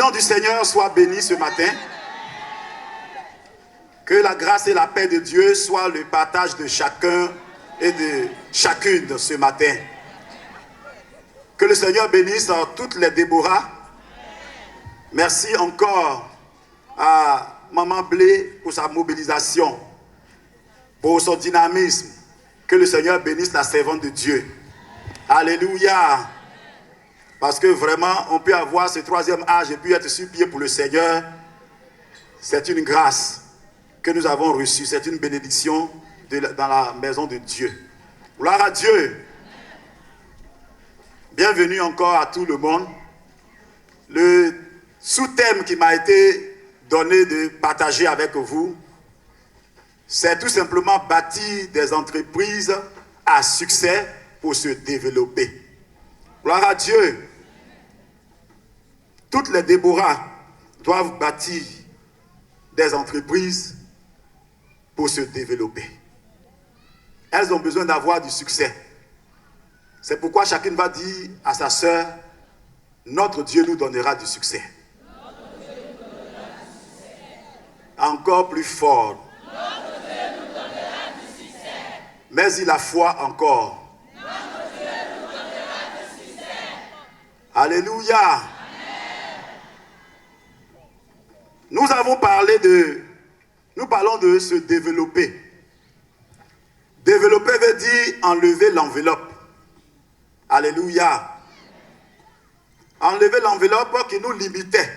nom du Seigneur soit béni ce matin. Que la grâce et la paix de Dieu soient le partage de chacun et de chacune ce matin. Que le Seigneur bénisse toutes les Déborah. Merci encore à Maman Blé pour sa mobilisation, pour son dynamisme. Que le Seigneur bénisse la servante de Dieu. Alléluia. Parce que vraiment, on peut avoir ce troisième âge et puis être sur pied pour le Seigneur. C'est une grâce que nous avons reçue. C'est une bénédiction dans la maison de Dieu. Gloire à Dieu. Bienvenue encore à tout le monde. Le sous-thème qui m'a été donné de partager avec vous, c'est tout simplement bâtir des entreprises à succès pour se développer. Gloire à Dieu. Toutes les Déborah doivent bâtir des entreprises pour se développer. Elles ont besoin d'avoir du succès. C'est pourquoi chacune va dire à sa sœur, notre Dieu nous donnera du succès. Encore plus fort. Notre Dieu nous donnera du succès. Mais il a foi encore. Notre Dieu nous donnera du succès. Alléluia. Amen. Nous parlons de se développer. Développer veut dire enlever l'enveloppe. Alléluia. Enlever l'enveloppe qui nous limitait,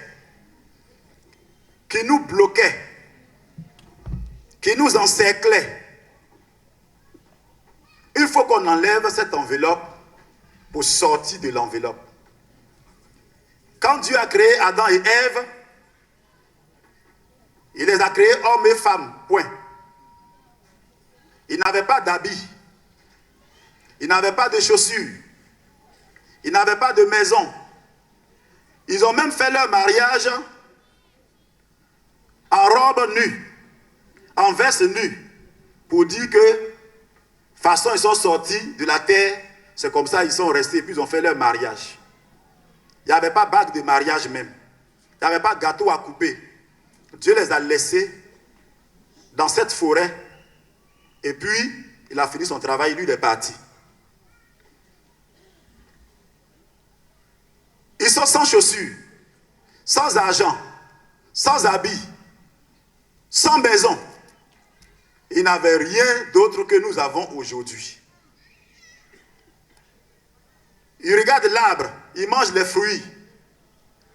qui nous bloquait, qui nous encerclait. Il faut qu'on enlève cette enveloppe pour sortir de l'enveloppe. Quand Dieu a créé Adam et Ève, il les a créés hommes et femmes, point. Ils n'avaient pas d'habits, ils n'avaient pas de chaussures, ils n'avaient pas de maison. Ils ont même fait leur mariage en robe nue, en veste nue, pour dire que, de toute façon, ils sont sortis de la terre, c'est comme ça ils sont restés, puis ils ont fait leur mariage. Il n'y avait pas bague de mariage même. Il n'y avait pas gâteau à couper. Dieu les a laissés dans cette forêt, et puis il a fini son travail, lui il est parti. Ils sont sans chaussures, sans argent, sans habits, sans maison. Ils n'avaient rien d'autre que nous avons aujourd'hui. Ils regardent l'arbre, ils mangent les fruits,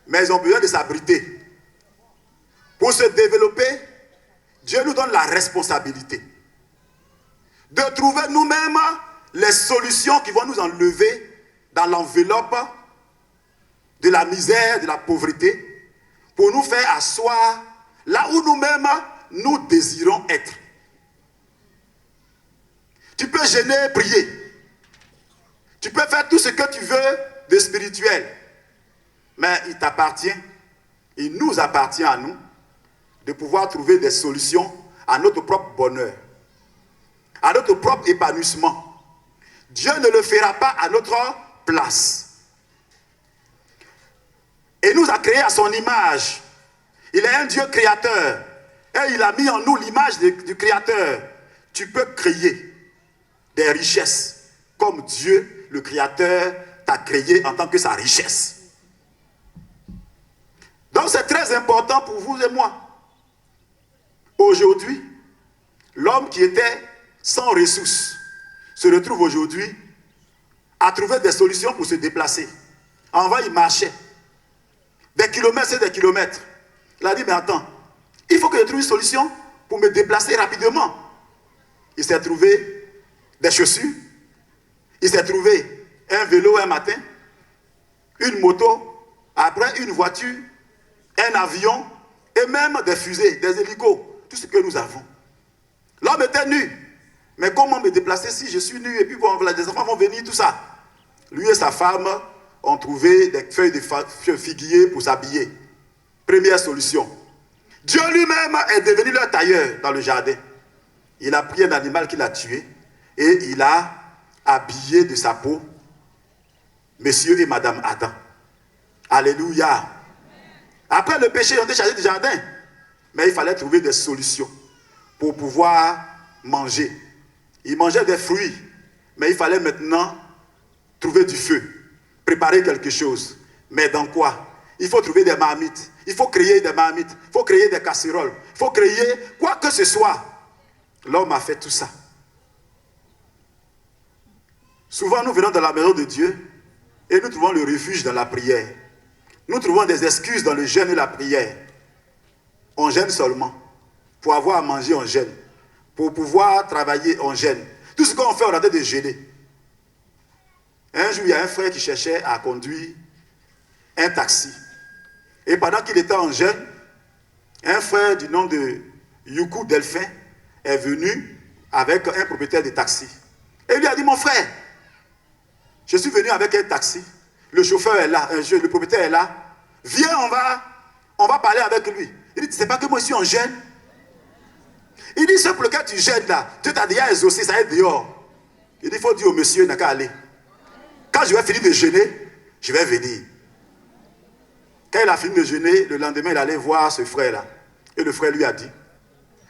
mais ils ont besoin de s'abriter. Pour se développer, Dieu nous donne la responsabilité de trouver nous-mêmes les solutions qui vont nous enlever dans l'enveloppe de la misère, de la pauvreté, pour nous faire asseoir là où nous-mêmes nous désirons être. Tu peux jeûner, prier. Tu peux faire tout ce que tu veux de spirituel. Mais il t'appartient, il nous appartient à nous, de pouvoir trouver des solutions à notre propre bonheur, à notre propre épanouissement. Dieu ne le fera pas à notre place. Et nous a créés à son image. Il est un Dieu créateur. Et il a mis en nous l'image du créateur. Tu peux créer des richesses comme Dieu, le créateur, t'a créé en tant que sa richesse. Donc c'est très important pour vous et moi. Aujourd'hui, l'homme qui était sans ressources se retrouve aujourd'hui à trouver des solutions pour se déplacer. Avant, il marchait. Des kilomètres, c'est des kilomètres. Il a dit, mais attends, il faut que je trouve une solution pour me déplacer rapidement. Il s'est trouvé des chaussures. Il s'est trouvé un vélo un matin, une moto, après une voiture, un avion, et même des fusées, des hélicos, tout ce que nous avons. L'homme était nu. Mais comment me déplacer si je suis nu et puis bon, les enfants vont venir, tout ça. Lui et sa femme ont trouvé des feuilles de figuier pour s'habiller. Première solution. Dieu lui-même est devenu leur tailleur dans le jardin. Il a pris un animal qu'il a tué et il a habillé de sa peau Monsieur et Madame Adam. Alléluia. Après le péché, ils ont été chargés du jardin. Mais il fallait trouver des solutions pour pouvoir manger. Ils mangeaient des fruits, mais il fallait maintenant trouver du feu, préparer quelque chose. Mais dans quoi? Il faut trouver des marmites. Il faut créer des marmites. Il faut créer des casseroles. Il faut créer quoi que ce soit. L'homme a fait tout ça. Souvent, nous venons dans la maison de Dieu et nous trouvons le refuge dans la prière. Nous trouvons des excuses dans le jeûne et la prière. On jeûne seulement. Pour avoir à manger, on jeûne. Pour pouvoir travailler, on jeûne. Tout ce qu'on fait, on a de jeûner. Un jour, il y a un frère qui cherchait à conduire un taxi. Et pendant qu'il était en jeûne, un frère du nom de Youkou Delphin est venu avec un propriétaire de taxi. Et il lui a dit, mon frère, je suis venu avec un taxi. Le chauffeur est là, le propriétaire est là. Viens, on va parler avec lui. Il dit, c'est pas que moi je suis en jeûne. Il dit, ce pour lequel tu jeûnes là, Dieu t'a déjà exaucé, ça est dehors. Il dit, il faut dire au monsieur, il n'a qu'à aller. Quand je vais finir de jeûner, je vais venir. Quand il a fini de jeûner, le lendemain, il allait voir ce frère-là. Et le frère lui a dit,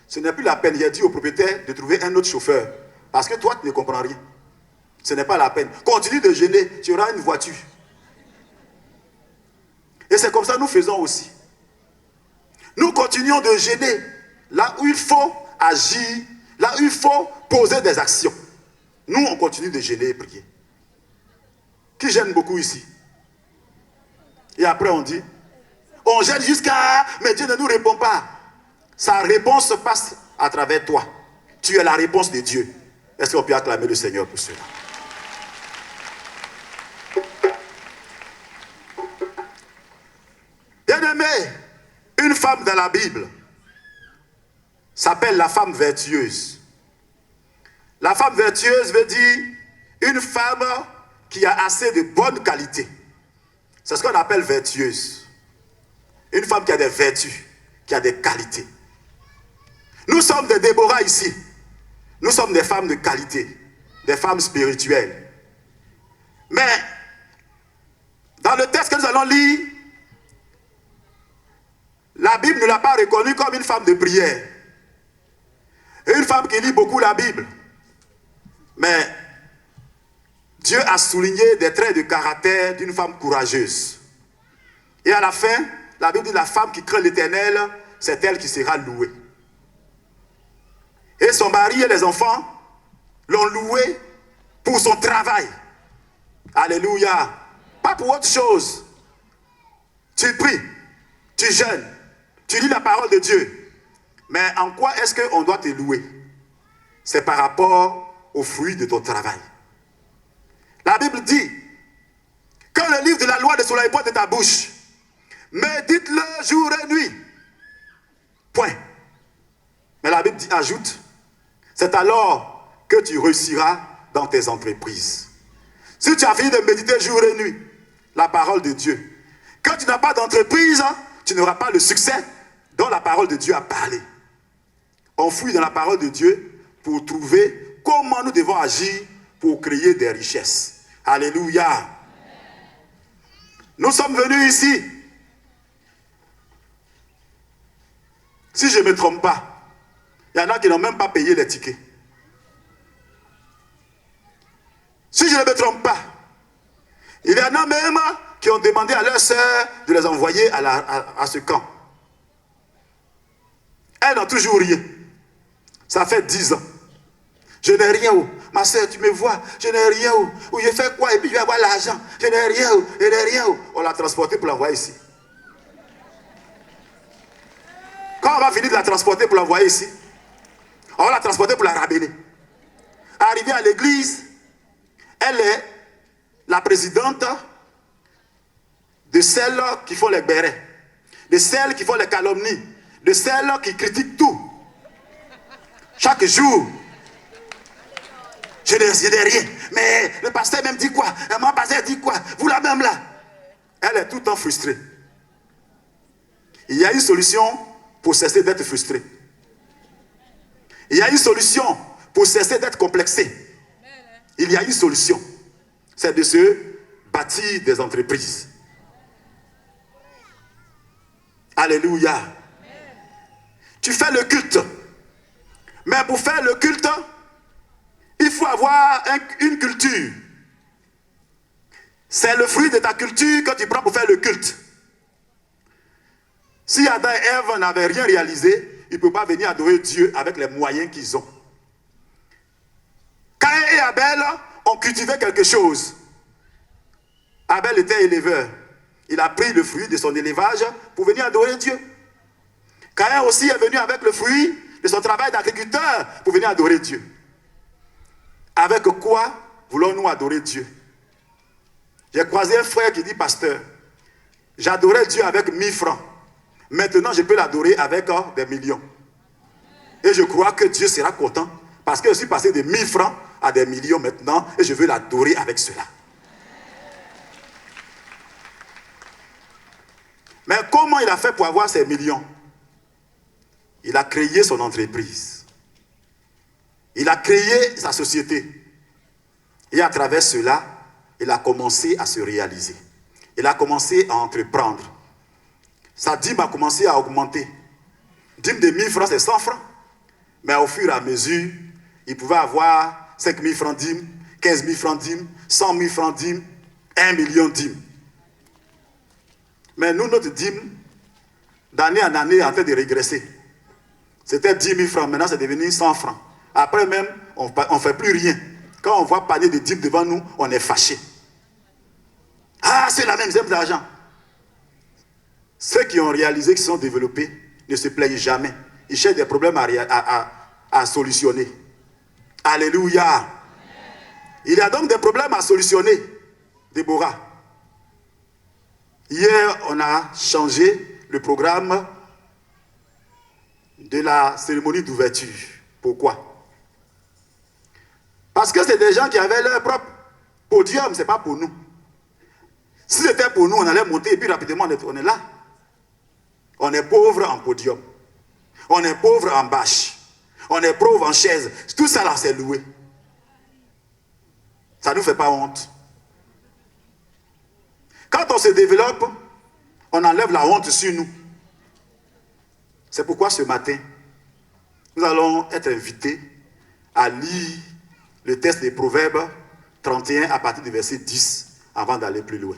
ce n'est plus la peine, il a dit au propriétaire de trouver un autre chauffeur. Parce que toi, tu ne comprends rien. Ce n'est pas la peine. Continue de jeûner, tu auras une voiture. Et c'est comme ça que nous faisons aussi. Nous continuons de jeûner là où il faut agir, là où il faut poser des actions. Nous, on continue de jeûner et prier. Qui gêne beaucoup ici? Et après on dit, on gêne jusqu'à... Mais Dieu ne nous répond pas. Sa réponse se passe à travers toi. Tu es la réponse de Dieu. Est-ce qu'on peut acclamer le Seigneur pour cela? Bien-aimé, une femme dans la Bible s'appelle la femme vertueuse. La femme vertueuse veut dire une femme qui a assez de bonnes qualités. C'est ce qu'on appelle vertueuse. Une femme qui a des vertus, qui a des qualités. Nous sommes des Déborah ici. Nous sommes des femmes de qualité, des femmes spirituelles. Mais, dans le texte que nous allons lire, la Bible ne l'a pas reconnue comme une femme de prière. Une femme qui lit beaucoup la Bible. Mais, Dieu a souligné des traits de caractère d'une femme courageuse. Et à la fin, la Bible dit la femme qui craint l'Éternel, c'est elle qui sera louée. Et son mari et les enfants l'ont louée pour son travail. Alléluia. Pas pour autre chose. Tu pries, tu jeûnes, tu lis la parole de Dieu. Mais en quoi est-ce qu'on doit te louer? C'est par rapport au fruit de ton travail. La Bible dit, quand le livre de la loi ne soleil point de ta bouche, médite-le jour et nuit. Point. Mais la Bible dit, ajoute, c'est alors que tu réussiras dans tes entreprises. Si tu as fini de méditer jour et nuit la parole de Dieu, quand tu n'as pas d'entreprise, tu n'auras pas le succès dont la parole de Dieu a parlé. On fouille dans la parole de Dieu pour trouver comment nous devons agir pour créer des richesses. Alléluia. Nous sommes venus ici. Si je ne me trompe pas, il y en a qui n'ont même pas payé les tickets. Si je ne me trompe pas, il y en a même qui ont demandé à leur sœur de les envoyer à ce camp. Elles n'ont toujours rien. Ça fait 10 ans. Je n'ai rien. Ma soeur, tu me vois, je n'ai rien. Ou je fais quoi et puis je vais avoir l'argent. Je n'ai rien. Je n'ai rien. On l'a transporté pour l'envoyer ici. Quand on va finir de la transporter pour l'envoyer ici, on va la transporter pour la ramener. Arrivée à l'église, elle est la présidente de celles qui font les bérets, de celles qui font les calomnies, de celles qui critiquent tout. Chaque jour, je n'ai rien. Mais le pasteur même dit quoi? Mon pasteur dit quoi? Vous la même là. Elle est tout le temps frustrée. Il y a une solution pour cesser d'être frustrée. Il y a une solution pour cesser d'être complexé. Il y a une solution. C'est de se bâtir des entreprises. Alléluia. Tu fais le culte. Mais pour faire le culte, il faut avoir une culture. C'est le fruit de ta culture que tu prends pour faire le culte. Si Adam et Ève n'avaient rien réalisé, ils ne peuvent pas venir adorer Dieu avec les moyens qu'ils ont. Caïn et Abel ont cultivé quelque chose. Abel était éleveur. Il a pris le fruit de son élevage pour venir adorer Dieu. Caïn aussi est venu avec le fruit de son travail d'agriculteur pour venir adorer Dieu. Avec quoi voulons-nous adorer Dieu? J'ai croisé un frère qui dit, pasteur, j'adorais Dieu avec 1000 francs. Maintenant, je peux l'adorer avec des millions. Et je crois que Dieu sera content parce que je suis passé de 1000 francs à des millions maintenant et je veux l'adorer avec cela. Mais comment il a fait pour avoir ces millions? Il a créé son entreprise. Il a créé sa société. Et à travers cela, il a commencé à se réaliser. Il a commencé à entreprendre. Sa dîme a commencé à augmenter. Dîme de 1000 francs, c'est 100 francs. Mais au fur et à mesure, il pouvait avoir 5 000 francs dîme, 15 000 francs dîme, 100 000 francs dîme, 1 million dîme. Mais nous, notre dîme, d'année en année, est en train de régresser. C'était 10 000 francs, maintenant c'est devenu 100 francs. Après même, on ne fait plus rien. Quand on voit panier de dîmes devant nous, on est fâché. Ah, c'est la même, ils aiment l'argent. Ceux qui ont réalisé, qui sont développés, ne se plaignent jamais. Ils cherchent des problèmes à solutionner. Alléluia. Il y a donc des problèmes à solutionner, Déborah. Hier, on a changé le programme de la cérémonie d'ouverture. Pourquoi? Parce que c'est des gens qui avaient leur propre podium, ce n'est pas pour nous. Si c'était pour nous, on allait monter et puis rapidement on est là. On est pauvre en podium. On est pauvre en bâche. On est pauvre en chaise. Tout ça là, c'est loué. Ça ne nous fait pas honte. Quand on se développe, on enlève la honte sur nous. C'est pourquoi ce matin, nous allons être invités à lire le texte des Proverbes 31 à partir du verset 10 avant d'aller plus loin.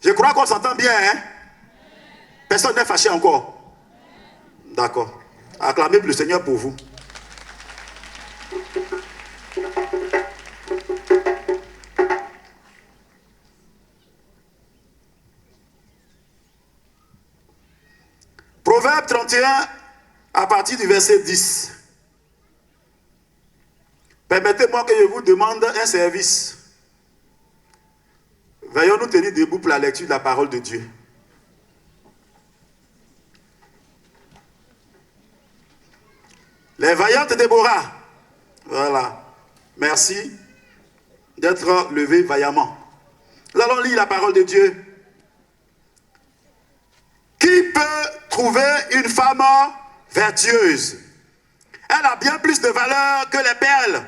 Je crois qu'on s'entend bien, hein? Personne n'est fâché encore. D'accord. Acclamez le Seigneur pour vous. Proverbe 31 à partir du verset 10. Permettez-moi que je vous demande un service. Veuillons nous tenir debout pour la lecture de la parole de Dieu. Les vaillantes Déborah. Voilà. Merci d'être levé vaillamment. Nous allons lire la parole de Dieu. Qui peut trouver une femme vertueuse? Elle a bien plus de valeur que les perles.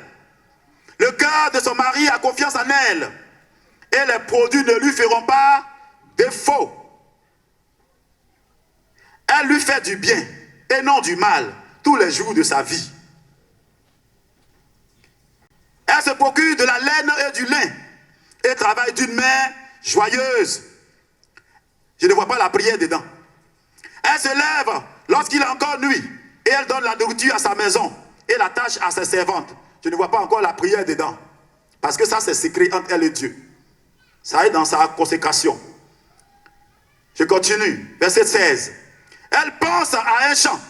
Le cœur de son mari a confiance en elle. Et les produits ne lui feront pas défaut. Elle lui fait du bien et non du mal tous les jours de sa vie. Elle se procure de la laine et du lin et travaille d'une main joyeuse. Je ne vois pas la prière dedans. Elle se lève lorsqu'il est encore nuit et elle donne la nourriture à sa maison et la tâche à ses servantes. Je ne vois pas encore la prière dedans. Parce que ça, c'est secret entre elle et Dieu. Ça est dans sa consécration. Je continue. Verset 16. Elle pense à un champ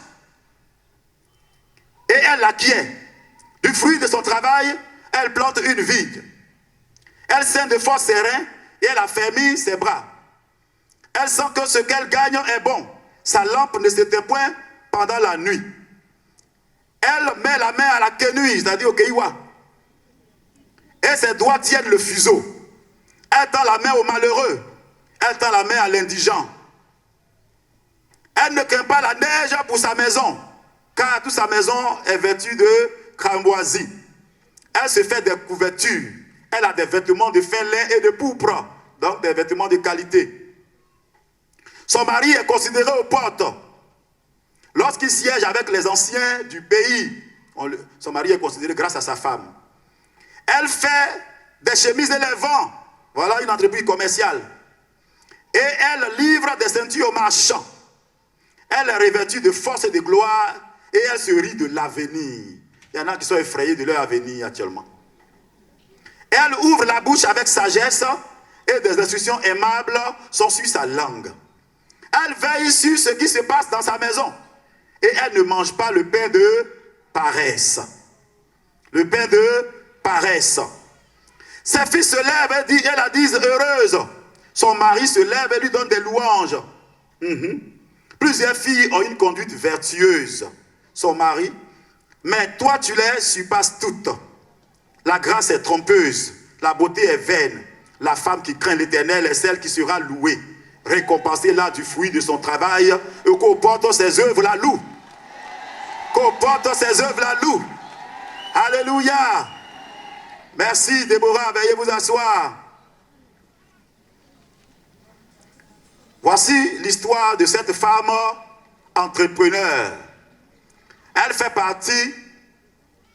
et elle l'acquiert. Du fruit de son travail, elle plante une vigne. Elle sème de forts sereins et elle affermit ses bras. Elle sent que ce qu'elle gagne est bon. Sa lampe ne s'éteint point pendant la nuit. Elle met la main à la quenouille, c'est-à-dire au kéiwa. Et ses doigts tiennent le fuseau. Elle tend la main au malheureux. Elle tend la main à l'indigent. Elle ne craint pas la neige pour sa maison, car toute sa maison est vêtue de cramoisie. Elle se fait des couvertures. Elle a des vêtements de fin lin et de pourpre, donc des vêtements de qualité. Son mari est considéré aux portes. Lorsqu'il siège avec les anciens du pays, son mari est considéré grâce à sa femme. Elle fait des chemises et les vend. Voilà une entreprise commerciale. Et elle livre des ceintures aux marchands. Elle est revêtue de force et de gloire et elle se rit de l'avenir. Il y en a qui sont effrayés de leur avenir actuellement. Elle ouvre la bouche avec sagesse et des instructions aimables sont sur sa langue. Elle veille sur ce qui se passe dans sa maison. Et elle ne mange pas le pain de paresse. Le pain de paresse. Ses fils se lèvent et la disent heureuse. Son mari se lève et lui donne des louanges. Plusieurs filles ont une conduite vertueuse. Son mari, mais toi tu les surpasses toutes. La grâce est trompeuse, la beauté est vaine. La femme qui craint l'Éternel est celle qui sera louée. Récompensée là du fruit de son travail et qu'on porte ses œuvres la loue. Qu'on porte ses œuvres la loue. Alléluia. Merci Déborah, veuillez vous asseoir. Voici l'histoire de cette femme entrepreneur. Elle fait partie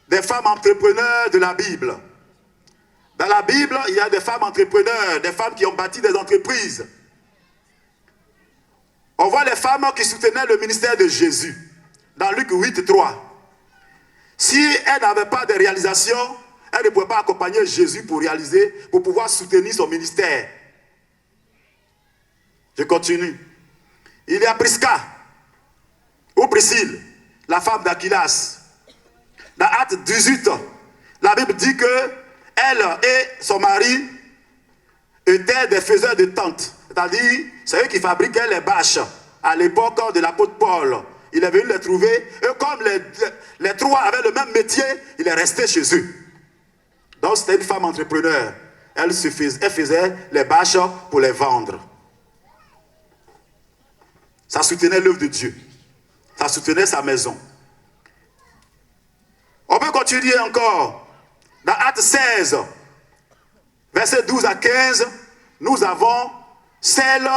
des femmes entrepreneurs de la Bible. Dans la Bible, il y a des femmes entrepreneurs, des femmes qui ont bâti des entreprises. On voit les femmes qui soutenaient le ministère de Jésus. Dans Luc 8, 3. Si elle n'avait pas de réalisation, elle ne pouvait pas accompagner Jésus pour réaliser, pour pouvoir soutenir son ministère. Je continue. Il y a Prisca, ou Priscille, la femme d'Aquilas. Dans Actes 18, la Bible dit que elle et son mari étaient des faiseurs de tentes. C'est-à-dire, c'est eux qui fabriquaient les bâches. À l'époque de l'apôtre Paul, il est venu les trouver. Et comme les trois avaient le même métier, il est resté chez eux. Donc c'était une femme entrepreneur. Elle faisait les bâches pour les vendre. Ça soutenait l'œuvre de Dieu. Ça soutenait sa maison. On peut continuer encore. Dans Actes 16, versets 12 à 15, nous avons celle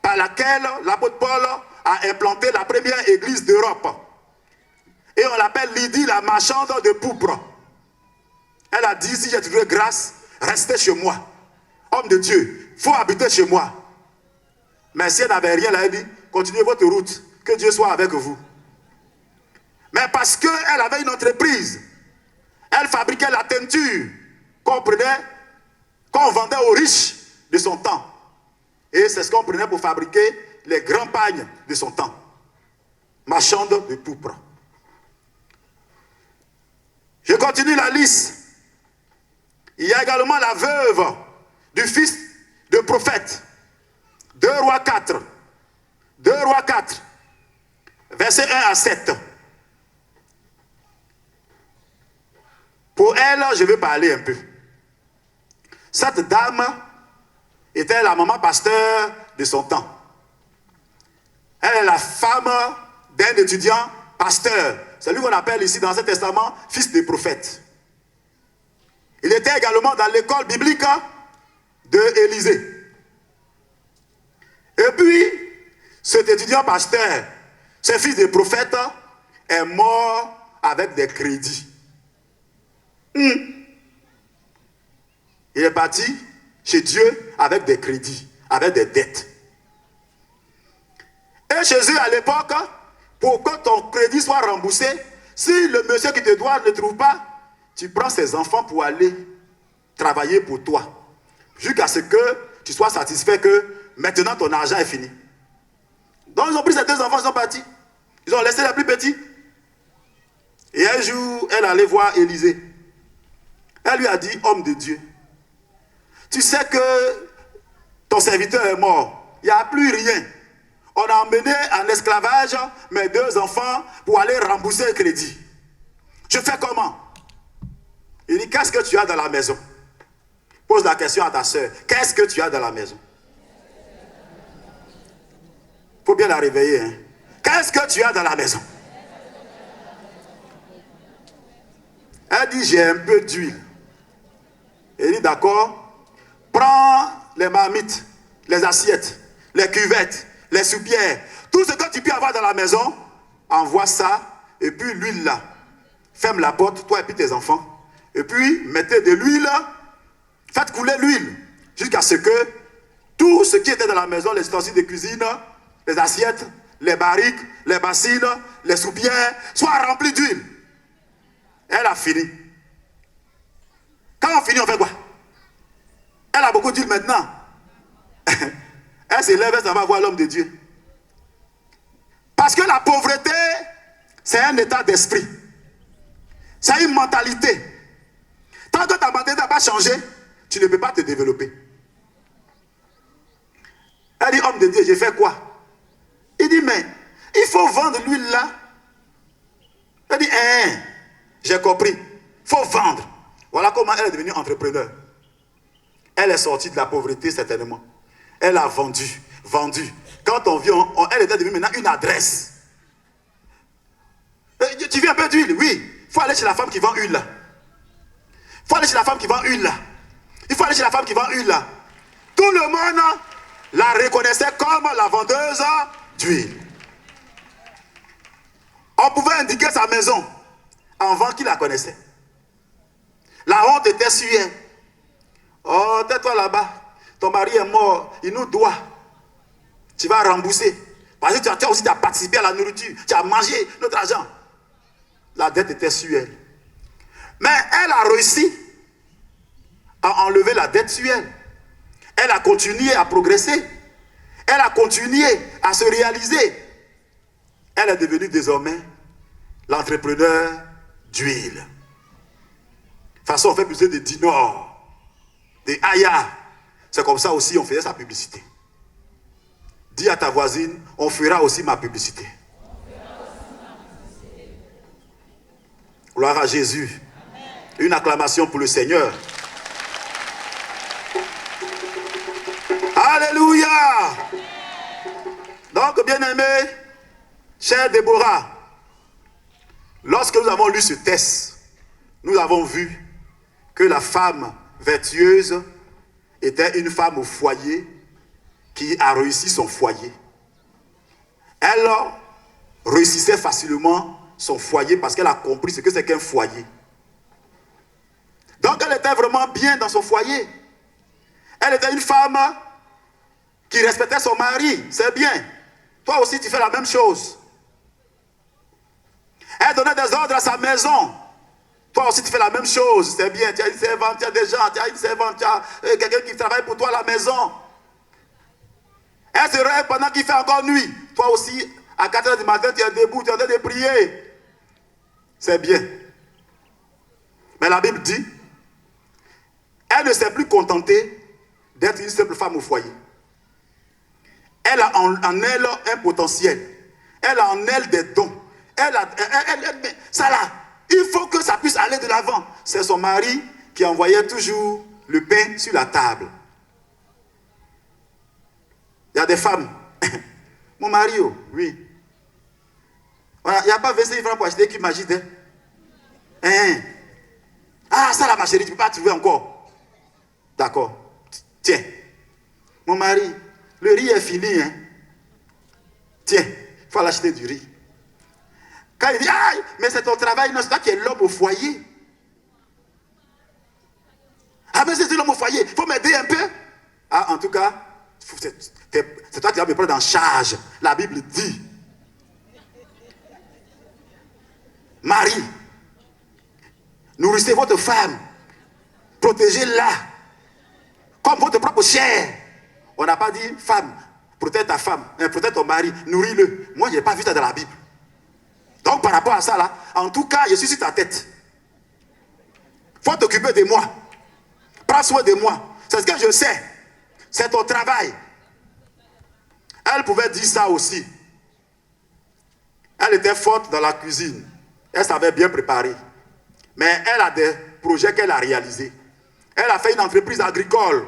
par laquelle l'apôtre Paul a implanté la première église d'Europe. Et on l'appelle Lydie, la marchande de pourpre. Elle a dit, si j'ai trouvé grâce, restez chez moi. Homme de Dieu, il faut habiter chez moi. Mais si elle n'avait rien, elle a dit, continuez votre route, que Dieu soit avec vous. Mais parce qu'elle avait une entreprise, elle fabriquait la teinture qu'on vendait aux riches de son temps. Et c'est ce qu'on prenait pour fabriquer les grands pagnes de son temps. Marchande de pourpre. Je continue la liste. Il y a également la veuve du fils de prophète. 2 Rois 4. 2 Rois 4. Versets 1 à 7. Pour elle, je vais parler un peu. Cette dame était la maman pasteur de son temps. Elle est la femme d'un étudiant pasteur. C'est lui qu'on appelle ici dans l'Ancien Testament fils de prophète. Il était également dans l'école biblique d'Élisée. Et puis, cet étudiant pasteur, ce fils de prophète, est mort avec des crédits. Il est parti chez Dieu avec des crédits, avec des dettes. Et chez eux à l'époque, pour que ton crédit soit remboursé, si le monsieur qui te doit ne trouve pas, tu prends ses enfants pour aller travailler pour toi. Jusqu'à ce que tu sois satisfait que maintenant ton argent est fini. Donc ils ont pris ces deux enfants, ils sont partis. Ils ont laissé les plus petits. Et un jour, elle allait voir Élisée. Elle lui a dit, homme de Dieu, tu sais que ton serviteur est mort. Il n'y a plus rien. On a emmené en esclavage mes deux enfants pour aller rembourser le crédit. Je fais comment? Il dit, qu'est-ce que tu as dans la maison? Pose la question à ta soeur. Qu'est-ce que tu as dans la maison? Il faut bien la réveiller. Hein? Qu'est-ce que tu as dans la maison? Elle dit, j'ai un peu d'huile. Il dit, d'accord, prends les marmites, les assiettes, les cuvettes, les soupières, tout ce que tu peux avoir dans la maison, envoie ça, et puis l'huile là. Ferme la porte, toi et puis tes enfants. Et puis, mettez de l'huile, faites couler l'huile, jusqu'à ce que tout ce qui était dans la maison, les ustensiles de cuisine, les assiettes, les barriques, les bassines, les soupières, soient remplis d'huile. Elle a fini. Quand on finit, on fait quoi? Elle a beaucoup d'huile maintenant. Elle se lève, elle s'en va voir l'homme de Dieu. Parce que la pauvreté, c'est un état d'esprit. C'est une mentalité. Tant que ta mentalité n'a pas changé, tu ne peux pas te développer. Elle dit, homme de Dieu, j'ai fait quoi? Il dit, mais il faut vendre l'huile là. Elle dit, j'ai compris. Il faut vendre. Voilà comment elle est devenue entrepreneur. Elle est sortie de la pauvreté certainement. Elle a vendu. Quand on vient, elle était devenue maintenant une adresse. Tu veux un peu d'huile? Oui. Il faut aller chez la femme qui vend huile là. Il faut aller chez la femme qui vend huile là. Il faut aller chez la femme qui vend huile là. Tout le monde la reconnaissait comme la vendeuse d'huile. On pouvait indiquer sa maison avant qu'il la connaissait. La honte était sur elle. Oh, tais-toi là-bas. Ton mari est mort. Il nous doit. Tu vas rembourser. Parce que tu as aussi participé à la nourriture. Tu as mangé notre argent. La dette était sur elle. Mais elle a réussi à enlever la dette sur elle. Elle a continué à progresser. Elle a continué à se réaliser. Elle est devenue désormais l'entrepreneur d'huile. De toute façon, on fait plus de Dinor, de Aya. C'est comme ça aussi on faisait sa publicité. Dis à ta voisine, on fera aussi ma publicité. Gloire à Jésus. Amen. Une acclamation pour le Seigneur. Alléluia. Amen. Donc, bien-aimé, chère Déborah, lorsque nous avons lu ce texte, nous avons vu que la femme vertueuse était une femme au foyer qui a réussi son foyer. Elle réussissait facilement son foyer parce qu'elle a compris ce que c'est qu'un foyer. Donc elle était vraiment bien dans son foyer. Elle était une femme qui respectait son mari, c'est bien. Toi aussi tu fais la même chose. Elle donnait des ordres à sa maison. Toi aussi tu fais la même chose, c'est bien. Tu as une servante, tu as des gens, tu as une servante, tu as quelqu'un qui travaille pour toi à la maison. Elle se réveille pendant qu'il fait encore nuit. Toi aussi, à 4 h du matin, tu es debout, tu es en train de prier. C'est bien. Mais la Bible dit, elle ne s'est plus contentée d'être une simple femme au foyer. Elle a en elle un potentiel. Elle a en elle des dons. Ça là, il faut que ça puisse aller de l'avant. C'est son mari qui envoyait toujours le pain sur la table. Il y a des femmes. Mon mari, oui. Voilà, il n'y a pas 25 francs pour acheter qui m'agite. Ah, ça là, ma chérie, tu ne peux pas trouver encore. D'accord. Tiens. Mon mari, le riz est fini. Tiens, il faut aller acheter du riz. Quand il dit, ah, mais c'est ton travail, non, c'est toi qui es l'homme au foyer. Ah, mais c'est l'homme au foyer, il faut m'aider un peu. Ah, en tout cas, c'est toi qui vas me prendre en charge. La Bible dit, Marie, nourrissez votre femme, protégez-la, comme votre propre chair. On n'a pas dit, femme, protège ta femme, protège ton mari, nourris-le. Moi, je n'ai pas vu ça dans la Bible. Donc, par rapport à ça, là, en tout cas, je suis sur ta tête. Il faut t'occuper de moi. Prends soin de moi. C'est ce que je sais. C'est ton travail. Elle pouvait dire ça aussi. Elle était forte dans la cuisine. Elle savait bien préparer. Mais elle a des projets qu'elle a réalisés. Elle a fait une entreprise agricole.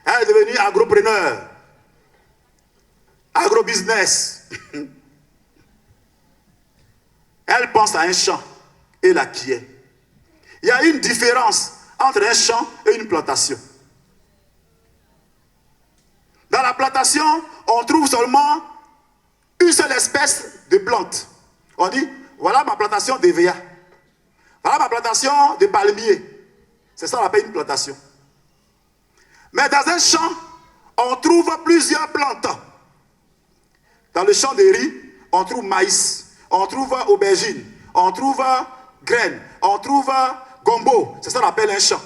Elle est devenue agropreneur. Agrobusiness. Elle pense à un champ et la quiert. Il y a une différence entre un champ et une plantation. Dans la plantation, on trouve seulement une seule espèce de plante. On dit, voilà ma plantation d'EVA. Voilà ma plantation de palmier. C'est ça qu'on appelle une plantation. Mais dans un champ, on trouve plusieurs plantes. Dans le champ de riz, on trouve maïs, on trouve aubergine, on trouve graines, on trouve gombo. C'est ça qu'on appelle un champ.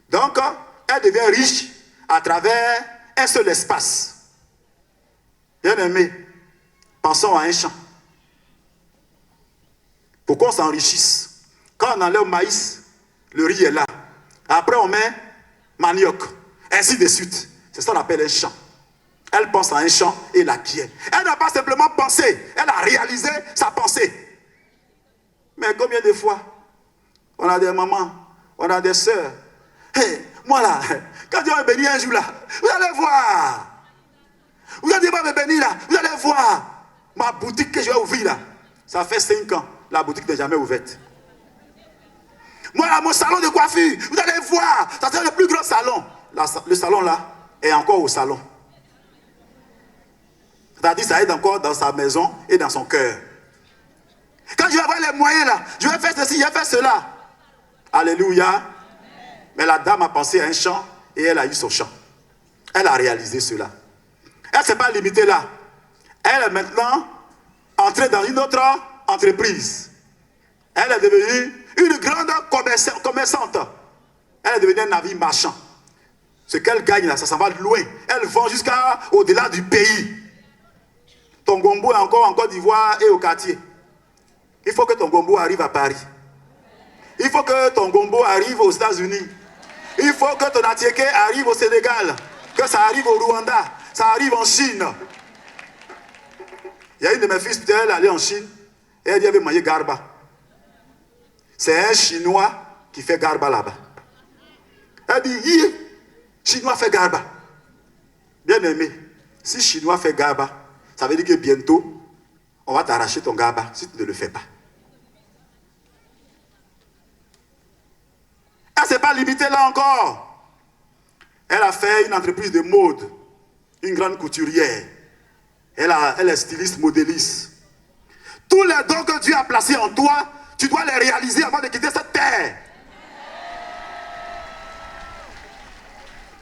Donc, elle devient riche à travers un seul espace. Bien aimé, pensons à un champ. Pour qu'on s'enrichisse. Quand on enlève le maïs, le riz est là. Après, on met manioc, ainsi de suite. C'est ça qu'on appelle un champ. Elle pense à un champ et l'acquiert. Elle n'a pas simplement pensé, elle a réalisé sa pensée. Mais combien de fois, on a des mamans, on a des sœurs. Hey, moi là, quand Dieu va me bénir un jour là, vous allez voir. Vous allez me bénir là, vous allez voir. Ma boutique que je vais ouvrir là, ça fait 5 ans, la boutique n'est jamais ouverte. Moi là, mon salon de coiffure, vous allez voir, ça c'est le plus grand salon. Le salon là est encore au salon. C'est-à-dire ça est encore dans sa maison et dans son cœur. Quand je vais avoir les moyens là, je vais faire ceci, je vais faire cela. Alléluia. Mais la dame a pensé à un champ et elle a eu son champ. Elle a réalisé cela. Elle ne s'est pas limitée là. Elle est maintenant entrée dans une autre entreprise. Elle est devenue une grande commerçante. Elle est devenue un navire marchand. Ce qu'elle gagne là, ça s'en va loin. Elle vend jusqu'à au-delà du pays. Ton gombo est encore en Côte d'Ivoire et au quartier. Il faut que ton gombo arrive à Paris. Il faut que ton gombo arrive aux États-Unis. Il faut que ton atiéké arrive au Sénégal. Que ça arrive au Rwanda. Ça arrive en Chine. Il y a une de mes filles, elle est allée en Chine. Et elle dit qu'elle veut manger garba. C'est un Chinois qui fait garba là-bas. Elle dit, Chinois fait garba. Bien aimé, si Chinois fait garba, ça veut dire que bientôt, on va t'arracher ton garba si tu ne le fais pas. Elle ne s'est pas limitée là encore. Elle a fait une entreprise de mode, une grande couturière. Elle est styliste, modéliste. Tous les dons que Dieu a placés en toi, tu dois les réaliser avant de quitter cette terre.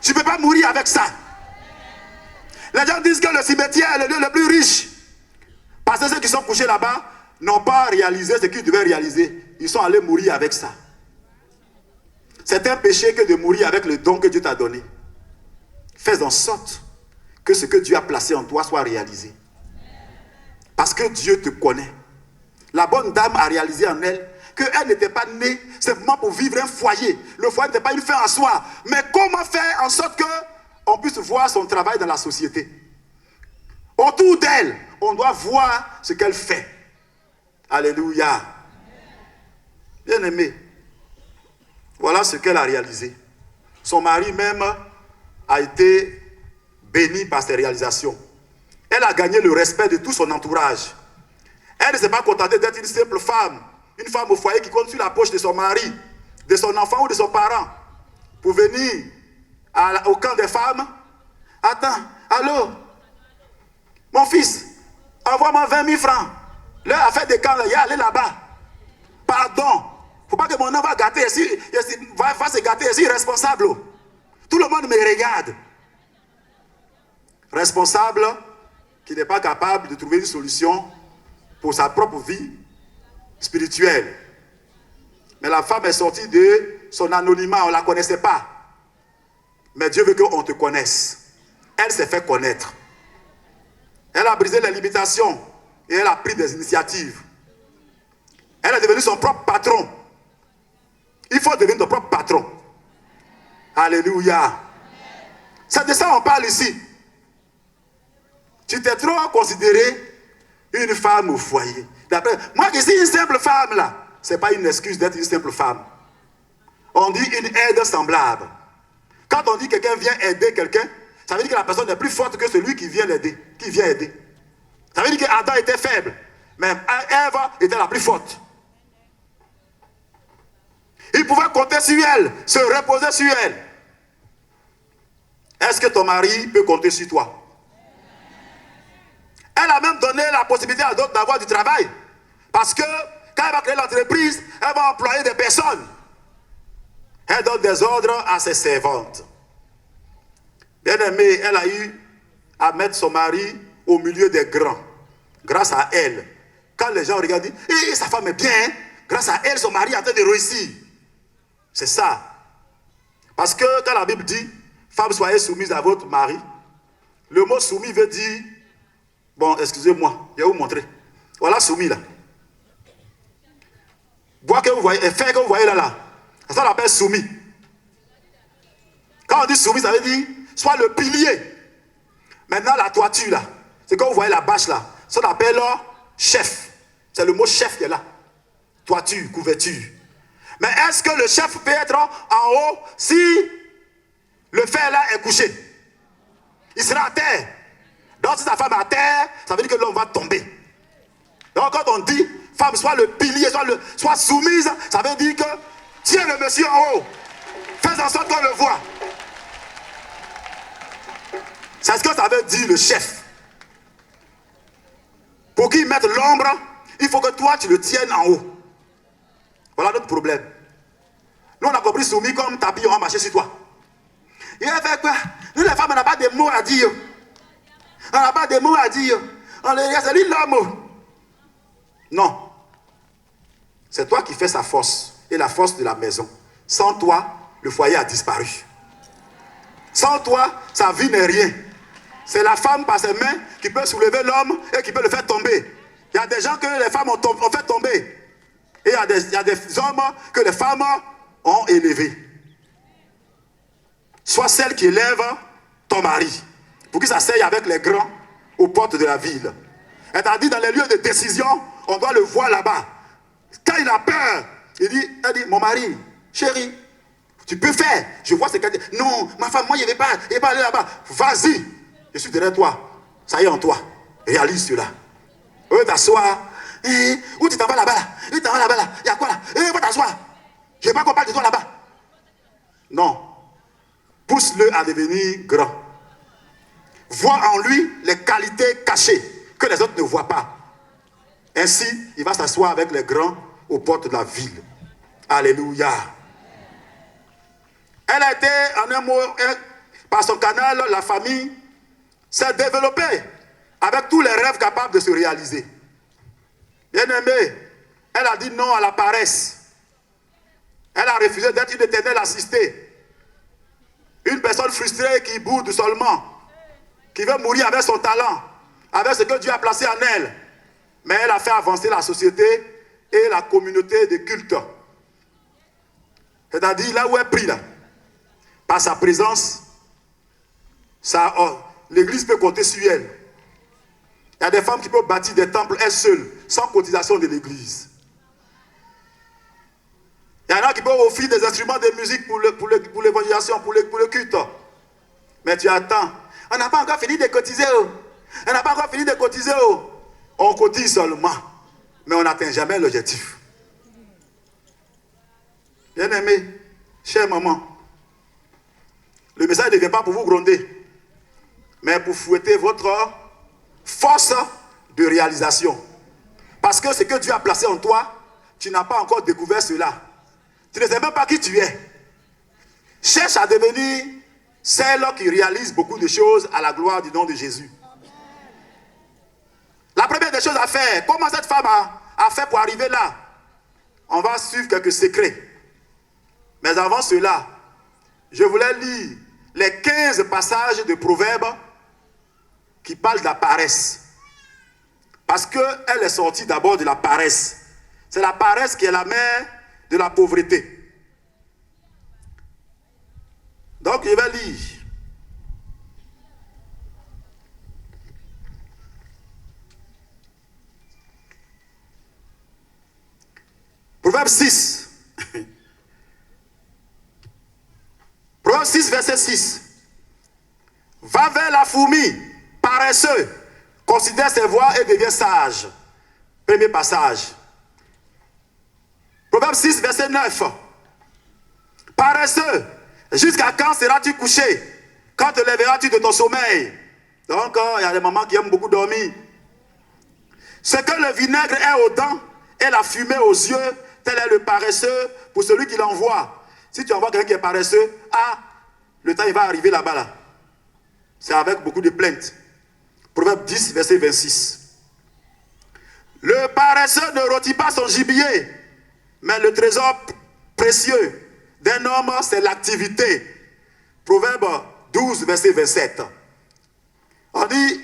Tu ne peux pas mourir avec ça. Les gens disent que le cimetière est le lieu le plus riche. Parce que ceux qui sont couchés là-bas n'ont pas réalisé ce qu'ils devaient réaliser. Ils sont allés mourir avec ça. C'est un péché que de mourir avec le don que Dieu t'a donné. Fais en sorte que ce que Dieu a placé en toi soit réalisé. Parce que Dieu te connaît. La bonne dame a réalisé en elle qu'elle n'était pas née simplement pour vivre un foyer. Le foyer n'était pas une fin en soi. Mais comment faire en sorte qu'on puisse voir son travail dans la société. Autour d'elle, on doit voir ce qu'elle fait. Alléluia. Bien aimé. Voilà ce qu'elle a réalisé. Son mari même a été béni par ses réalisations. Elle a gagné le respect de tout son entourage. Elle ne s'est pas contentée d'être une simple femme. Une femme au foyer qui compte sur la poche de son mari, de son enfant ou de son parent. Pour venir au camp des femmes. Attends, allô? Mon fils, envoie-moi 20 000 francs. L'heure a fait des camps, il y a allé là-bas. Pardon. Il ne faut pas que mon homme va gâter ici, va se gâter ici, responsable. Tout le monde me regarde. Responsable qui n'est pas capable de trouver une solution pour sa propre vie spirituelle. Mais la femme est sortie de son anonymat, on ne la connaissait pas. Mais Dieu veut qu'on te connaisse. Elle s'est fait connaître. Elle a brisé les limitations et elle a pris des initiatives. Elle est devenue son propre patron. Il faut devenir ton propre patron. Alléluia. C'est de ça qu'on parle ici. Tu t'es trop considéré une femme au foyer. D'après, moi qui suis une simple femme là, ce n'est pas une excuse d'être une simple femme. On dit une aide semblable. Quand on dit que quelqu'un vient aider quelqu'un, ça veut dire que la personne est plus forte que celui qui vient l'aider, qui vient aider. Ça veut dire qu'Adam était faible, mais Ève était la plus forte. Il pouvait compter sur elle, se reposer sur elle. Est-ce que ton mari peut compter sur toi? Elle a même donné la possibilité à d'autres d'avoir du travail. Parce que quand elle va créer l'entreprise, elle va employer des personnes. Elle donne des ordres à ses servantes. Bien aimée, elle a eu à mettre son mari au milieu des grands. Grâce à elle. Quand les gens regardent, disent, sa femme est bien, hein? Grâce à elle, son mari est en train de réussir. C'est ça. Parce que quand la Bible dit, femme, soyez soumise à votre mari, le mot soumis veut dire, bon, excusez-moi, je vais vous montrer. Voilà soumis là. Bois que vous voyez, et fait que vous voyez là. Ça l'appelle soumis. Quand on dit soumis, ça veut dire, soit le pilier. Maintenant, la toiture là, c'est quand vous voyez la bâche là, ça l'appelle chef. C'est le mot chef qui est là. Toiture, couverture. Mais est-ce que le chef peut être en haut si le fer là est couché? Il sera à terre. Donc si sa femme est à terre, ça veut dire que l'homme va tomber. Donc quand on dit femme soit le pilier, soit soumise, ça veut dire que tiens le monsieur en haut. Fais en sorte qu'on le voit. C'est ce que ça veut dire le chef. Pour qu'il mette l'ombre, il faut que toi tu le tiennes en haut. Voilà notre problème. Nous on a compris soumis comme tapis, on va marcher sur toi. Il a fait quoi? Nous les femmes on n'a pas de mots à dire. On n'a pas de mots à dire. On les regarde, c'est lui l'homme. Non. C'est toi qui fais sa force et la force de la maison. Sans toi, le foyer a disparu. Sans toi, sa vie n'est rien. C'est la femme par ses mains qui peut soulever l'homme et qui peut le faire tomber. Il y a des gens que les femmes ont fait tomber. Et il y a des hommes que les femmes ont élevés. Sois celle qui élève ton mari pour qu'il s'asseye avec les grands aux portes de la ville. Elle t'a dit dans les lieux de décision, on doit le voir là-bas. Quand il a peur, elle dit, mon mari, chérie, tu peux faire. Je vois ce qu'elle dit. Non, ma femme, moi je ne vais pas aller là-bas. Vas-y, je suis derrière toi. Ça y est en toi. Réalise cela. Au lieu de t'asseoir, où tu t'en vas là-bas là? Où tu t'en vas là-bas là? Il y a quoi là? Va t'asseoir. Je ne veux pas qu'on parle de toi là-bas. Non. Pousse-le à devenir grand. Vois en lui les qualités cachées que les autres ne voient pas. Ainsi, il va s'asseoir avec les grands aux portes de la ville. Alléluia. Elle a été, en un mot, par son canal, la famille s'est développée avec tous les rêves capables de se réaliser. Bien-aimée, elle a dit non à la paresse. Elle a refusé d'être une éternelle assistée. Une personne frustrée qui boude seulement, qui veut mourir avec son talent, avec ce que Dieu a placé en elle. Mais elle a fait avancer la société et la communauté de culte. C'est-à-dire là où elle prie, là, par sa présence, l'église peut compter sur elle. Il y a des femmes qui peuvent bâtir des temples elles seules, sans cotisation de l'église. Il y en a qui peuvent offrir des instruments de musique pour l'évangélisation, pour le culte. Mais tu attends. On n'a pas encore fini de cotiser. On n'a pas encore fini de cotiser. On cotise seulement. Mais on n'atteint jamais l'objectif. Bien-aimé, chère maman, le message ne vient pas pour vous gronder, mais pour fouetter votre force de réalisation. Parce que ce que Dieu a placé en toi, tu n'as pas encore découvert cela. Tu ne sais même pas qui tu es. Cherche à devenir celle qui réalise beaucoup de choses à la gloire du nom de Jésus. La première des choses à faire, comment cette femme a fait pour arriver là? On va suivre quelques secrets. Mais avant cela, je voulais lire les 15 passages de Proverbes qui parlent de la paresse. Parce qu'elle est sortie d'abord de la paresse. C'est la paresse qui est la mère de la pauvreté. Donc je vais lire. Proverbe 6. Proverbe 6, verset 6. Va vers la fourmi, paresseux, considère ses voies et devient sage. Premier passage. Proverbe 6, verset 9. Paresseux, jusqu'à quand seras-tu couché? Quand te lèveras-tu de ton sommeil? Donc, il y a des mamans qui aiment beaucoup dormir. Ce que le vinaigre est aux dents et la fumée aux yeux, tel est le paresseux pour celui qui l'envoie. Si tu envoies quelqu'un qui est paresseux, le temps il va arriver là-bas. Là. C'est avec beaucoup de plaintes. Proverbe 10, verset 26. Le paresseux ne rôtit pas son gibier, mais le trésor précieux d'un homme, c'est l'activité. Proverbe 12, verset 27. On dit,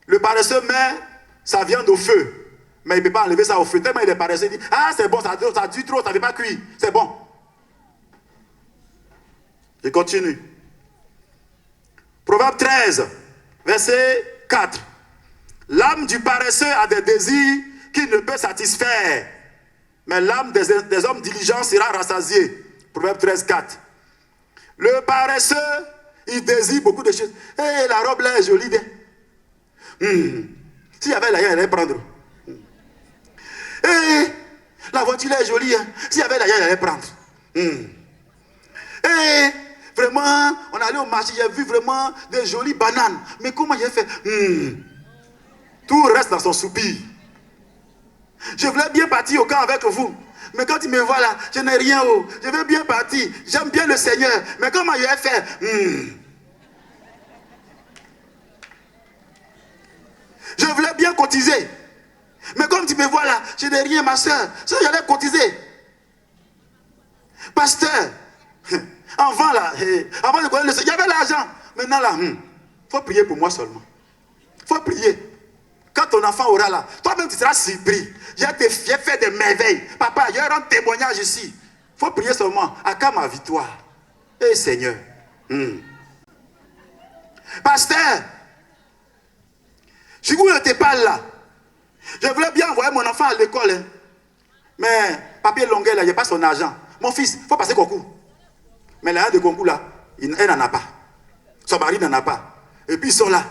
le paresseux met sa viande au feu, mais il ne peut pas enlever ça au feu. Tellement il est paresseux, il dit, c'est bon, ça dure trop, ça ne fait pas cuire, c'est bon. Je continue. Proverbe 13, verset 4. L'âme du paresseux a des désirs qu'il ne peut satisfaire, mais l'âme des hommes diligents sera rassasiée. Proverbe 13, 4. Le paresseux, il désire beaucoup de choses. La robe là est jolie. S'il y avait l'argent, il allait prendre. La voiture là est jolie. S'il y avait l'argent, il allait prendre. Vraiment, on allait au marché, j'ai vu vraiment des jolies bananes. Mais comment j'ai fait? Tout reste dans son soupir. Je voulais bien partir au camp avec vous. Mais quand il me voit là, je n'ai rien. Je veux bien partir. J'aime bien le Seigneur. Mais comment il a fait? Je voulais bien cotiser. Mais comme tu me vois là, je n'ai rien, ma soeur. Ça, j'allais cotiser. Pasteur, avant là, avant de connaître le Seigneur, il y avait l'argent. Maintenant là, il faut prier pour moi seulement. Il faut prier. Quand ton enfant aura là, toi-même tu seras surpris. J'ai fait des merveilles. Papa, il y aura un témoignage ici. Il faut prier seulement. À quand ma victoire? Seigneur. Pasteur, je ne n'étais pas là. Je voulais bien envoyer mon enfant à l'école. Mais papier longueur là, il n'y a pas son argent. Mon fils, il faut passer concours. Mais l'argent de concours là, elle n'en a pas. Son mari n'en a pas. Et puis ils sont là.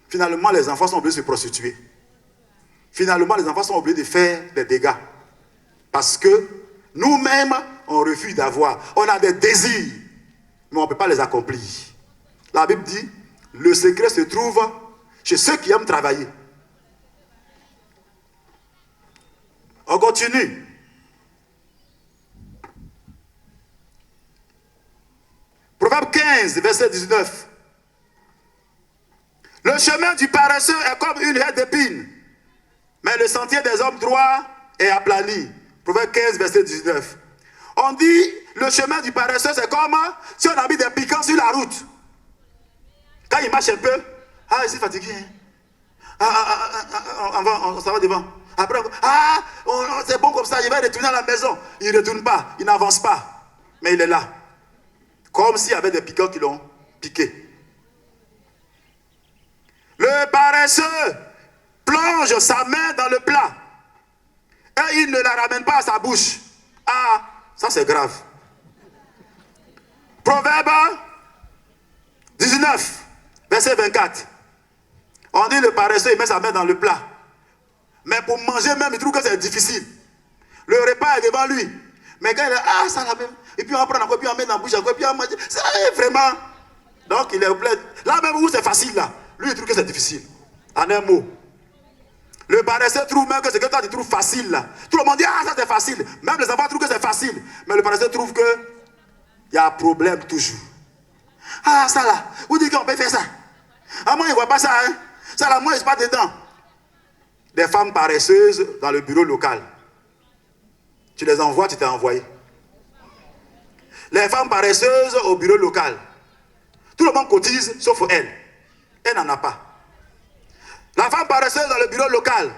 Finalement, les enfants sont obligés de se prostituer. Finalement, les enfants sont obligés de faire des dégâts. Parce que nous-mêmes, on refuse d'avoir. On a des désirs, mais on ne peut pas les accomplir. La Bible dit, le secret se trouve chez ceux qui aiment travailler. On continue. Proverbe 15, verset 19. Le chemin du paresseux est comme une haie d'épines, mais le sentier des hommes droits est aplani. Proverbe 15, verset 19. On dit, le chemin du paresseux, c'est comme si on a mis des piquants sur la route. Quand il marche un peu, il s'est fatigué. On s'en va devant. Après, c'est bon comme ça, il va retourner à la maison. Il ne retourne pas, il n'avance pas. Mais il est là. Comme s'il y avait des piquants qui l'ont piqué. Le paresseux plonge sa main dans le plat et il ne la ramène pas à sa bouche. Ça c'est grave. Proverbe 19, verset 24. On dit le paresseux, il met sa main dans le plat. Mais pour manger même, il trouve que c'est difficile. Le repas est devant lui. Mais quand il est, ça la même. Et puis on prend encore, puis on met dans la bouche encore, puis on mange. C'est vraiment. Donc il est plein. Là même où c'est facile là. Lui, il trouve que c'est difficile. En un mot. Le paresseux trouve même que c'est que toi, tu trouves facile là. Tout le monde dit, ça c'est facile. Même les enfants trouvent que c'est facile. Mais le paresseux trouve que il y a un problème toujours. Ça là, vous dites qu'on peut faire ça. Moi, il ne voit pas ça. Ça là, moi, je ne suis pas dedans. Des femmes paresseuses dans le bureau local. Tu les envoies, tu t'es envoyé. Les femmes paresseuses au bureau local. Tout le monde cotise, sauf elle. Elle n'en a pas. La femme paresseuse dans le bureau local.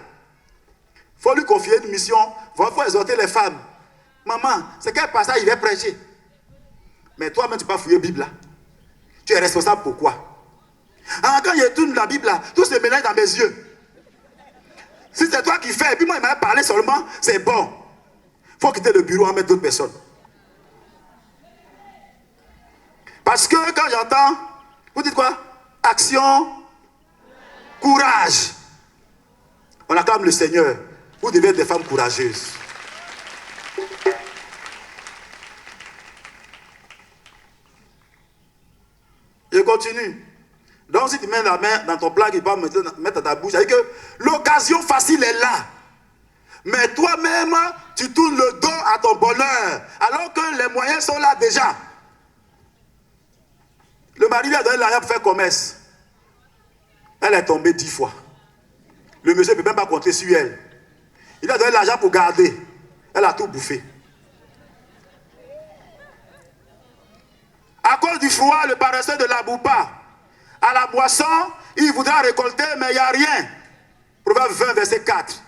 Il faut lui confier une mission. Il faut exhorter les femmes. Maman, c'est quel passage il va prêcher? Mais toi-même, tu ne peux pas fouiller la Bible là. Tu es responsable pour quoi? Quand je tourne la Bible là, tout se mélange dans mes yeux. Si c'est toi qui fais, et puis moi il m'a parlé seulement, c'est bon. Il faut quitter le bureau et mettre d'autres personnes. Parce que quand j'entends, vous dites quoi? Action, courage. On acclame le Seigneur. Vous devez être des femmes courageuses. continue. Donc si tu mets la main dans ton plat qu'il va mettre dans ta bouche, c'est-à-dire que l'occasion facile est là. Mais toi-même, tu tournes le dos à ton bonheur, alors que les moyens sont là déjà. Le mari lui a donné l'argent pour faire commerce. Elle est tombée 10 fois. Le monsieur ne peut même pas compter sur elle. Il a donné l'argent pour garder. Elle a tout bouffé. À cause du froid, le paresseux ne laboure pas. À la moisson, il voudra récolter, mais il n'y a rien. Proverbe 20, verset 4.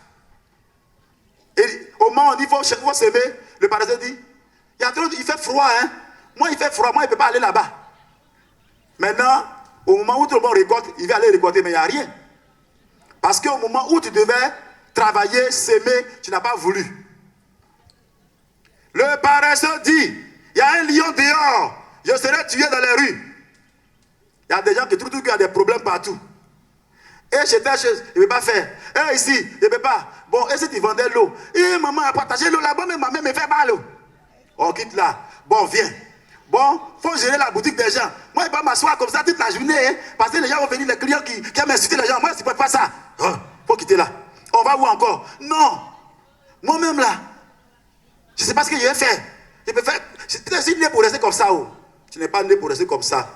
Et au moment où on dit qu'il faut s'aimer, le paresseux dit, il fait froid, hein. Moi, il fait froid, moi, il ne peut pas aller là-bas. Maintenant, au moment où tout le monde récolte, il va aller récolter, mais il n'y a rien. Parce qu'au moment où tu devais travailler, s'aimer, tu n'as pas voulu. Le paresseux dit, il y a un lion dehors, je serai tué dans les rues. Il y a des gens qui trouvent qu'il y a des problèmes partout. Et chez telle chose, il ne peut pas faire. Et ici, il ne peut pas. Bon, et si tu vendais l'eau? Et maman a partagé l'eau là-bas, mais maman me fait mal. On quitte là. Bon, viens. Bon, il faut gérer la boutique des gens. Moi, je ne peux pas m'asseoir comme ça toute la journée. Hein, parce que les gens vont venir, les clients qui aiment insulter les gens. Moi, je ne supporte pas ça. Il faut quitter là. On va où encore? Non. Moi-même là, je ne sais pas ce que je vais faire. Je peux faire. Je suis né pour rester comme ça. Oh. Tu n'es pas né pour rester comme ça.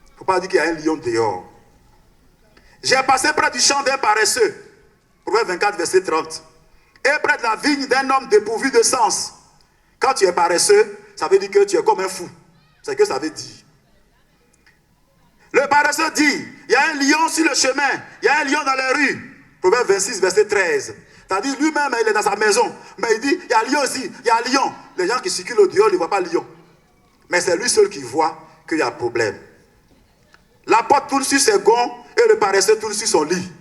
Il ne faut pas dire qu'il y a un lion dehors. J'ai passé près du champ d'un paresseux. Proverbe 24, verset 30. Et près de la vigne d'un homme dépourvu de sens. Quand tu es paresseux, ça veut dire que tu es comme un fou. C'est ce que ça veut dire. Le paresseux dit, il y a un lion sur le chemin, il y a un lion dans les rues. Proverbe 26, verset 13. C'est-à-dire lui-même, il est dans sa maison. Mais il dit, il y a un lion ici, il y a un lion. Les gens qui circulent au dehors ne voient pas le lion. Mais c'est lui seul qui voit qu'il y a un problème. La porte tourne sur ses gonds et le paresseux tourne sur son lit.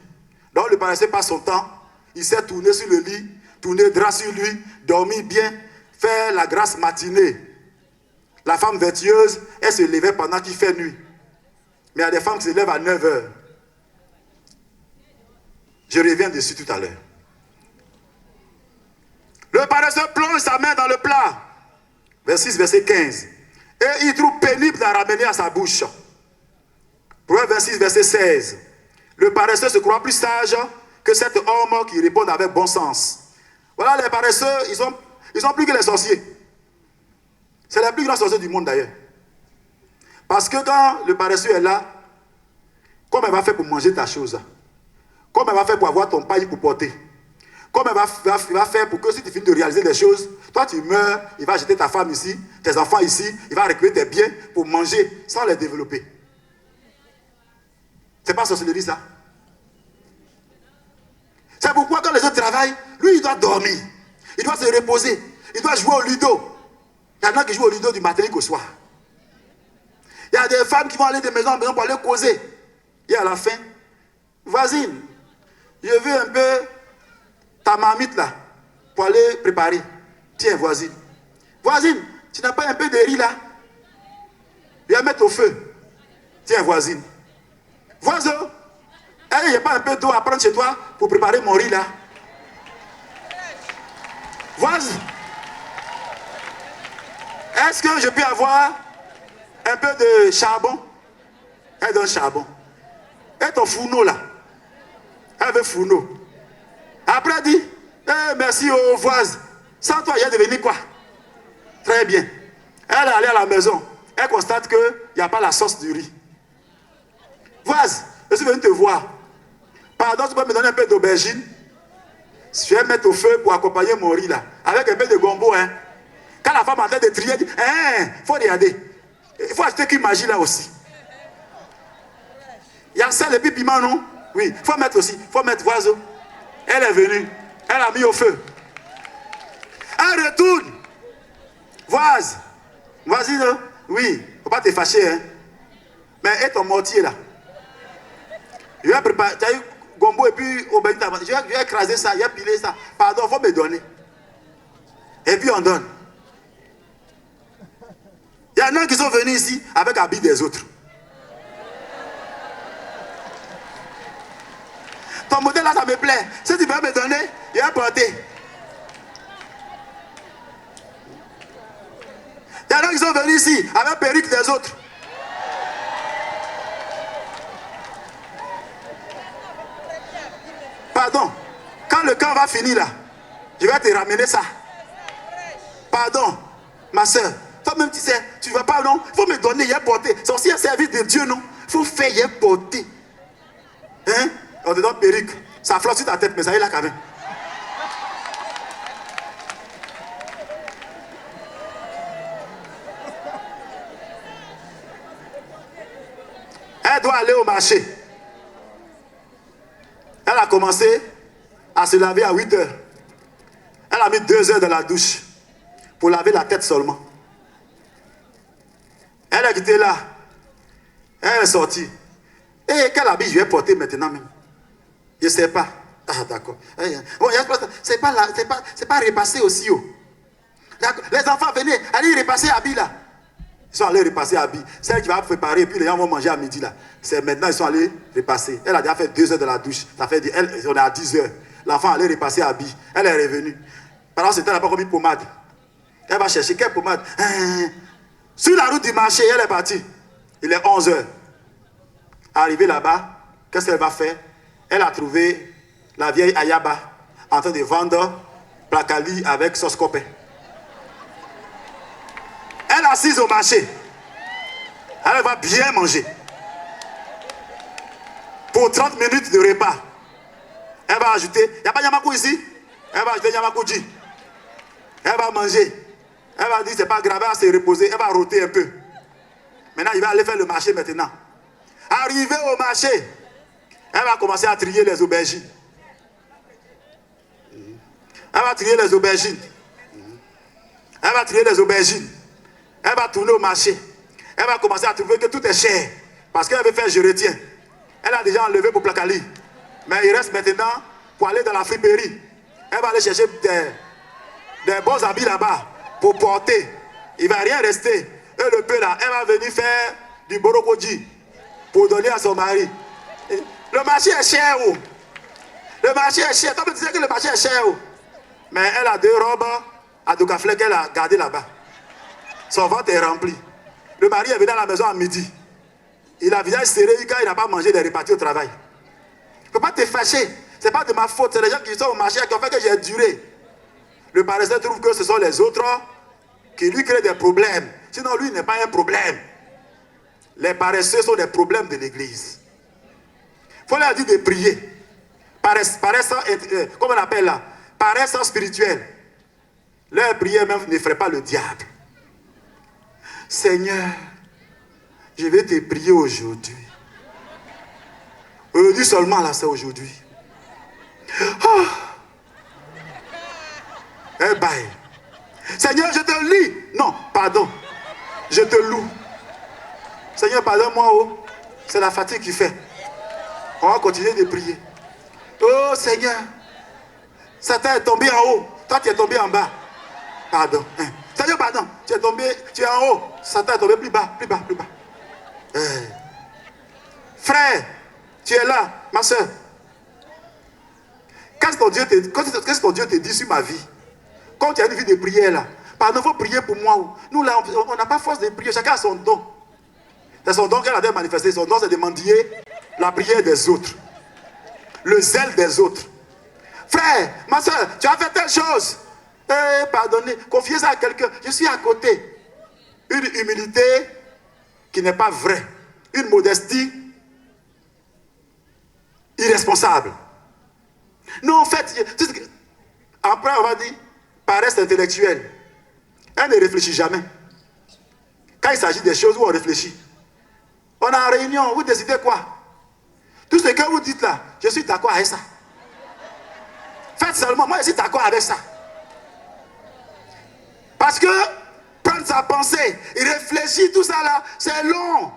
Donc le paresseux passe son temps, il s'est tourné sur le lit, tourner le drap sur lui, dormir bien, faire la grasse matinée. La femme vertueuse, elle se levait pendant qu'il fait nuit. Mais il y a des femmes qui se lèvent à 9 heures. Je reviens dessus tout à l'heure. Le paresseux plonge sa main dans le plat. Verset 6, verset 15. Et il trouve pénible d'en ramener à sa bouche. Proverbe 26, verset 16. Le paresseux se croit plus sage que cet homme qui répond avec bon sens. Voilà, les paresseux, ils sont plus que les sorciers. C'est les plus grands sorciers du monde d'ailleurs. Parce que quand le paresseux est là, comment il va faire pour manger ta chose? Comment il va faire pour avoir ton paille pour porter? Comment il va faire pour que si tu finis de réaliser des choses, toi tu meurs, il va jeter ta femme ici, tes enfants ici, il va récupérer tes biens pour manger sans les développer. C'est pas sorcellerie ça. C'est pourquoi quand les autres travaillent, lui il doit dormir, il doit se reposer, il doit jouer au ludo. Il y en a qui jouent au ludo du matin jusqu'au soir. Il y a des femmes qui vont aller de maison en maison pour aller causer. Et à la fin, voisine, je veux un peu ta marmite là, pour aller préparer. Tiens, voisine. Voisine, tu n'as pas un peu de riz là? Viens mettre au feu. Tiens, voisine. Voisin, il n'y a pas un peu d'eau à prendre chez toi pour préparer mon riz là? Voisin, est-ce que je peux avoir un peu de charbon? Elle donne charbon. Et ton fourneau là? Elle veut fourneau. Après elle dit, merci aux voisins. Sans toi, il est devenu quoi? Très bien. Elle est allée à la maison. Elle constate qu'il n'y a pas la sauce du riz. Voisin, je suis venu te voir. Pardon, tu peux me donner un peu d'aubergine? Je vais mettre au feu pour accompagner mon riz là. Avec un peu de gombo, hein. Quand la femme est en train de trier, elle dit, faut regarder. Il faut acheter qu'une magie là aussi. Il y a sel et puis piment, non? Oui, il faut mettre aussi. Il faut mettre oiseau. Elle est venue. Elle a mis au feu. Elle retourne. Voisine, oui, il ne faut pas te fâcher, hein. Mais et ton mortier là? Je vais préparer. Tu as eu gombo et puis aubergine. Je vais écraser ça, je vais piler ça. Pardon, il faut me donner. Et puis on donne. Il y en a qui sont venus ici avec habit des autres. Ton modèle là, ça me plaît. Si tu peux me donner, je vais porter. Il y en a qui sont venus ici avec perruque des autres. quand on va finir là, je vais te ramener ça. Pardon, ma soeur. Toi-même, tu sais, tu ne vas pas, non? Il faut me donner, il y a porté. C'est aussi un service de Dieu, non? Il faut faire, il y a porté. Hein? On te donne perruque. Ça flotte sur ta tête, mais ça y est là quand même. Elle doit aller au marché. Elle a commencé à se laver à 8 heures. Elle a mis 2 heures dans la douche pour laver la tête seulement. Elle a quitté là. Elle est sortie. Et quel habit je vais porter maintenant même? Je ne sais pas. Ah d'accord. Bon, c'est pas repassé aussi. Oh. Les enfants venaient, allez repasser habit là. Ils sont allés repasser habit. Celle qui va préparer et puis les gens vont manger à midi là. C'est maintenant ils sont allés repasser. Elle a déjà fait 2 heures de la douche. Ça fait, on est à 10 heures. L'enfant allait repasser habit. Elle est revenue. Pendant ce temps, elle n'a pas commis pommade. Elle va chercher quelle pommade? Sur la route du marché, elle est partie. Il est 11 heures. Arrivée là-bas, qu'est-ce qu'elle va faire? Elle a trouvé la vieille Ayaba en train de vendre placali avec sauce copain. Elle est assise au marché. Elle va bien manger. Pour 30 minutes de repas. Elle va ajouter, il n'y a pas Yamakou ici? Elle va ajouter Yamakou-ji. Elle va manger. Elle va dire, c'est pas grave, elle va se reposer. Elle va rôter un peu. Maintenant, il va aller faire le marché maintenant. Arrivé au marché, elle va commencer à trier les aubergines. Elle va trier les aubergines. Elle va trier les aubergines. Elle va tourner au marché. Elle va commencer à trouver que tout est cher. Parce qu'elle veut faire je retiens. Elle a déjà enlevé pour placali. Mais il reste maintenant pour aller dans la friperie. Elle va aller chercher des bons habits là-bas pour porter. Il ne va rien rester. Et le peu là, elle va venir faire du borokoji pour donner à son mari. Le marché est cher. Oh. Le marché est cher. Toi, tu disais que le marché est cher. Oh. Mais elle a 2 robes à Dokaflé qu'elle a gardées là-bas. Son ventre est rempli. Le mari est venu à la maison à midi. Il a le visage serré quand il n'a pas mangé des repartis au travail. Il ne faut pas te fâcher. Ce n'est pas de ma faute. C'est les gens qui sont au marché qui ont fait que j'ai duré. Le paresseux trouve que ce sont les autres qui lui créent des problèmes. Sinon, lui n'est pas un problème. Les paresseux sont des problèmes de l'église. Il faut leur dire de prier. Paresse, comment on appelle là? Paresse spirituelle. Leur prière même ne ferait pas le diable. Seigneur, je vais te prier aujourd'hui. Aujourd'hui seulement là, c'est aujourd'hui. Oh. Eh ben, Seigneur, je te lis. Non, pardon. Je te loue. Seigneur, pardonne-moi. Oh. C'est la fatigue qui fait. On va continuer de prier. Oh Seigneur, Satan est tombé en haut. Toi, tu es tombé en bas. Pardon. Seigneur, pardon. Tu es tombé, tu es en haut. Satan est tombé plus bas, plus bas, plus bas. Frère, tu es là, ma soeur. Qu'est-ce que ton Dieu te dit sur ma vie? Quand tu as une vie de prière là, pardon, il faut prier pour moi. Nous là, on n'a pas force de prier. Chacun a son don. C'est son don qu'elle a manifesté. Son don, c'est de mendier la prière des autres. Le zèle des autres. Frère, ma soeur, tu as fait telle chose. Pardonnez, confiez ça à quelqu'un. Je suis à côté. Une humilité qui n'est pas vraie. Une modestie irresponsable. Non, en fait, après on va dire paresse intellectuelle. Elle ne réfléchit jamais. Quand il s'agit des choses où on réfléchit. On est en réunion, vous décidez quoi? Tout ce que vous dites là, je suis d'accord avec ça. Faites seulement, moi je suis d'accord avec ça. Parce que prendre sa pensée, il réfléchit, tout ça là, c'est long.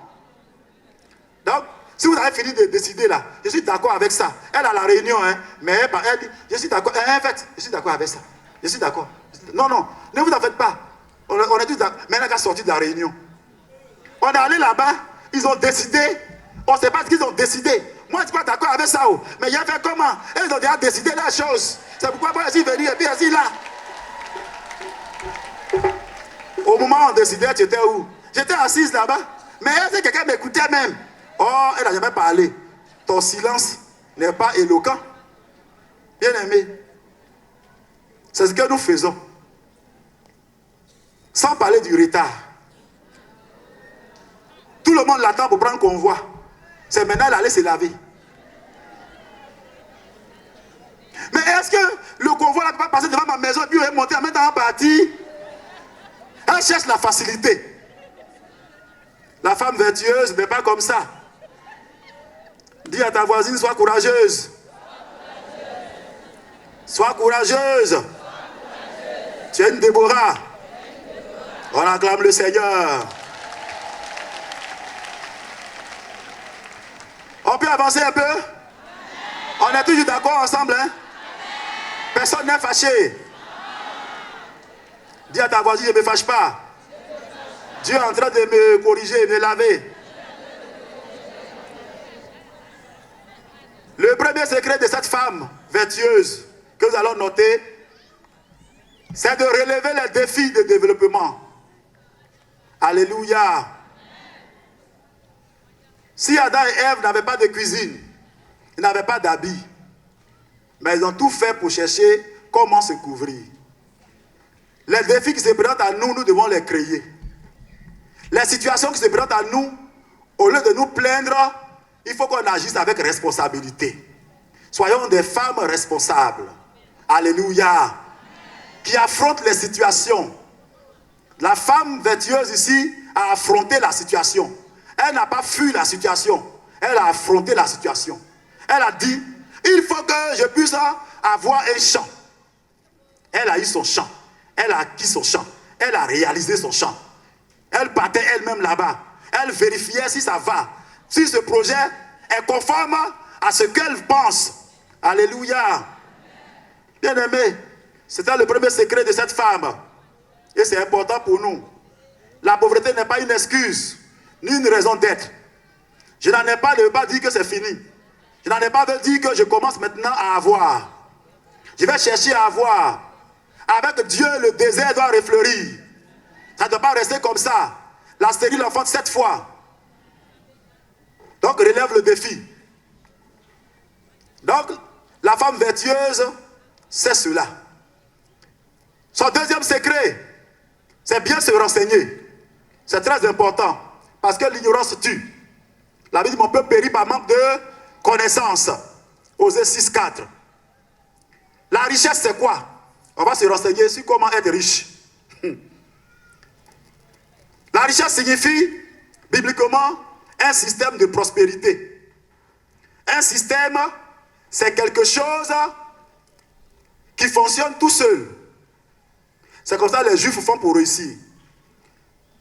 Donc, si vous avez fini de décider là, je suis d'accord avec ça. Elle a la réunion, hein, mais elle dit, je suis d'accord. En fait, je suis d'accord avec ça. Je suis d'accord. Non, non, ne vous en faites pas. On est tous d'accord. Mais elle a sorti de la réunion. On est allé là-bas, ils ont décidé. On ne sait pas ce qu'ils ont décidé. Moi, je ne suis pas d'accord avec ça. Oh. Mais il a fait comment? Ils ont déjà décidé la chose. C'est pourquoi moi, je suis venu et puis je suis là. Au moment où on décidait, tu étais où? J'étais assise là-bas. Mais si quelqu'un m'écoutait même. Oh, elle n'a jamais parlé. Ton silence n'est pas éloquent. Bien aimé, C'est ce que nous faisons. Sans parler du retard. Tout le monde l'attend pour prendre convoi. C'est maintenant d'aller se laver. Mais est-ce que le convoi ne peut pas passer devant ma maison et puis monter en même temps en partie? Elle cherche la facilité. La femme vertueuse n'est pas comme ça. Dis à ta voisine, sois courageuse. Sois courageuse. Tu es une Déborah. On acclame le Seigneur. On peut avancer un peu? On est toujours d'accord ensemble, hein? Personne n'est fâché. Dis à ta voisine, je ne me fâche pas. Dieu est en train de me corriger, me laver. Le premier secret de cette femme vertueuse que nous allons noter, c'est de relever les défis de développement. Alléluia. Si Adam et Ève n'avaient pas de cuisine, ils n'avaient pas d'habits, mais ils ont tout fait pour chercher comment se couvrir. Les défis qui se présentent à nous, nous devons les créer. Les situations qui se présentent à nous, au lieu de nous plaindre, il faut qu'on agisse avec responsabilité. Soyons des femmes responsables. Alléluia. Qui affrontent les situations. La femme vertueuse ici a affronté la situation. Elle n'a pas fui la situation. Elle a affronté la situation. Elle a dit, il faut que je puisse avoir un champ. Elle a eu son champ. Elle a acquis son champ. Elle a réalisé son champ. Elle partait elle-même là-bas. Elle vérifiait si ça va. Si ce projet est conforme à ce qu'elle pense. Alléluia. Bien-aimé, c'était le premier secret de cette femme. Et c'est important pour nous. La pauvreté n'est pas une excuse, ni une raison d'être. Je n'en ai pas de pas dire que c'est fini. Je n'en ai pas de dire que je commence maintenant à avoir. Je vais chercher à avoir. Avec Dieu, le désert doit refleurir. Ça ne doit pas rester comme ça. La stérile enfante 7 fois. Donc, relève le défi. Donc, la femme vertueuse, c'est cela. Son deuxième secret, c'est bien se renseigner. C'est très important. Parce que l'ignorance tue. La Bible dit, mon peuple périt par manque de connaissance. Osée 6,4. La richesse, c'est quoi? On va se renseigner sur comment être riche. La richesse signifie, bibliquement, un système de prospérité. Un système, c'est quelque chose qui fonctionne tout seul. C'est comme ça que les Juifs font pour réussir.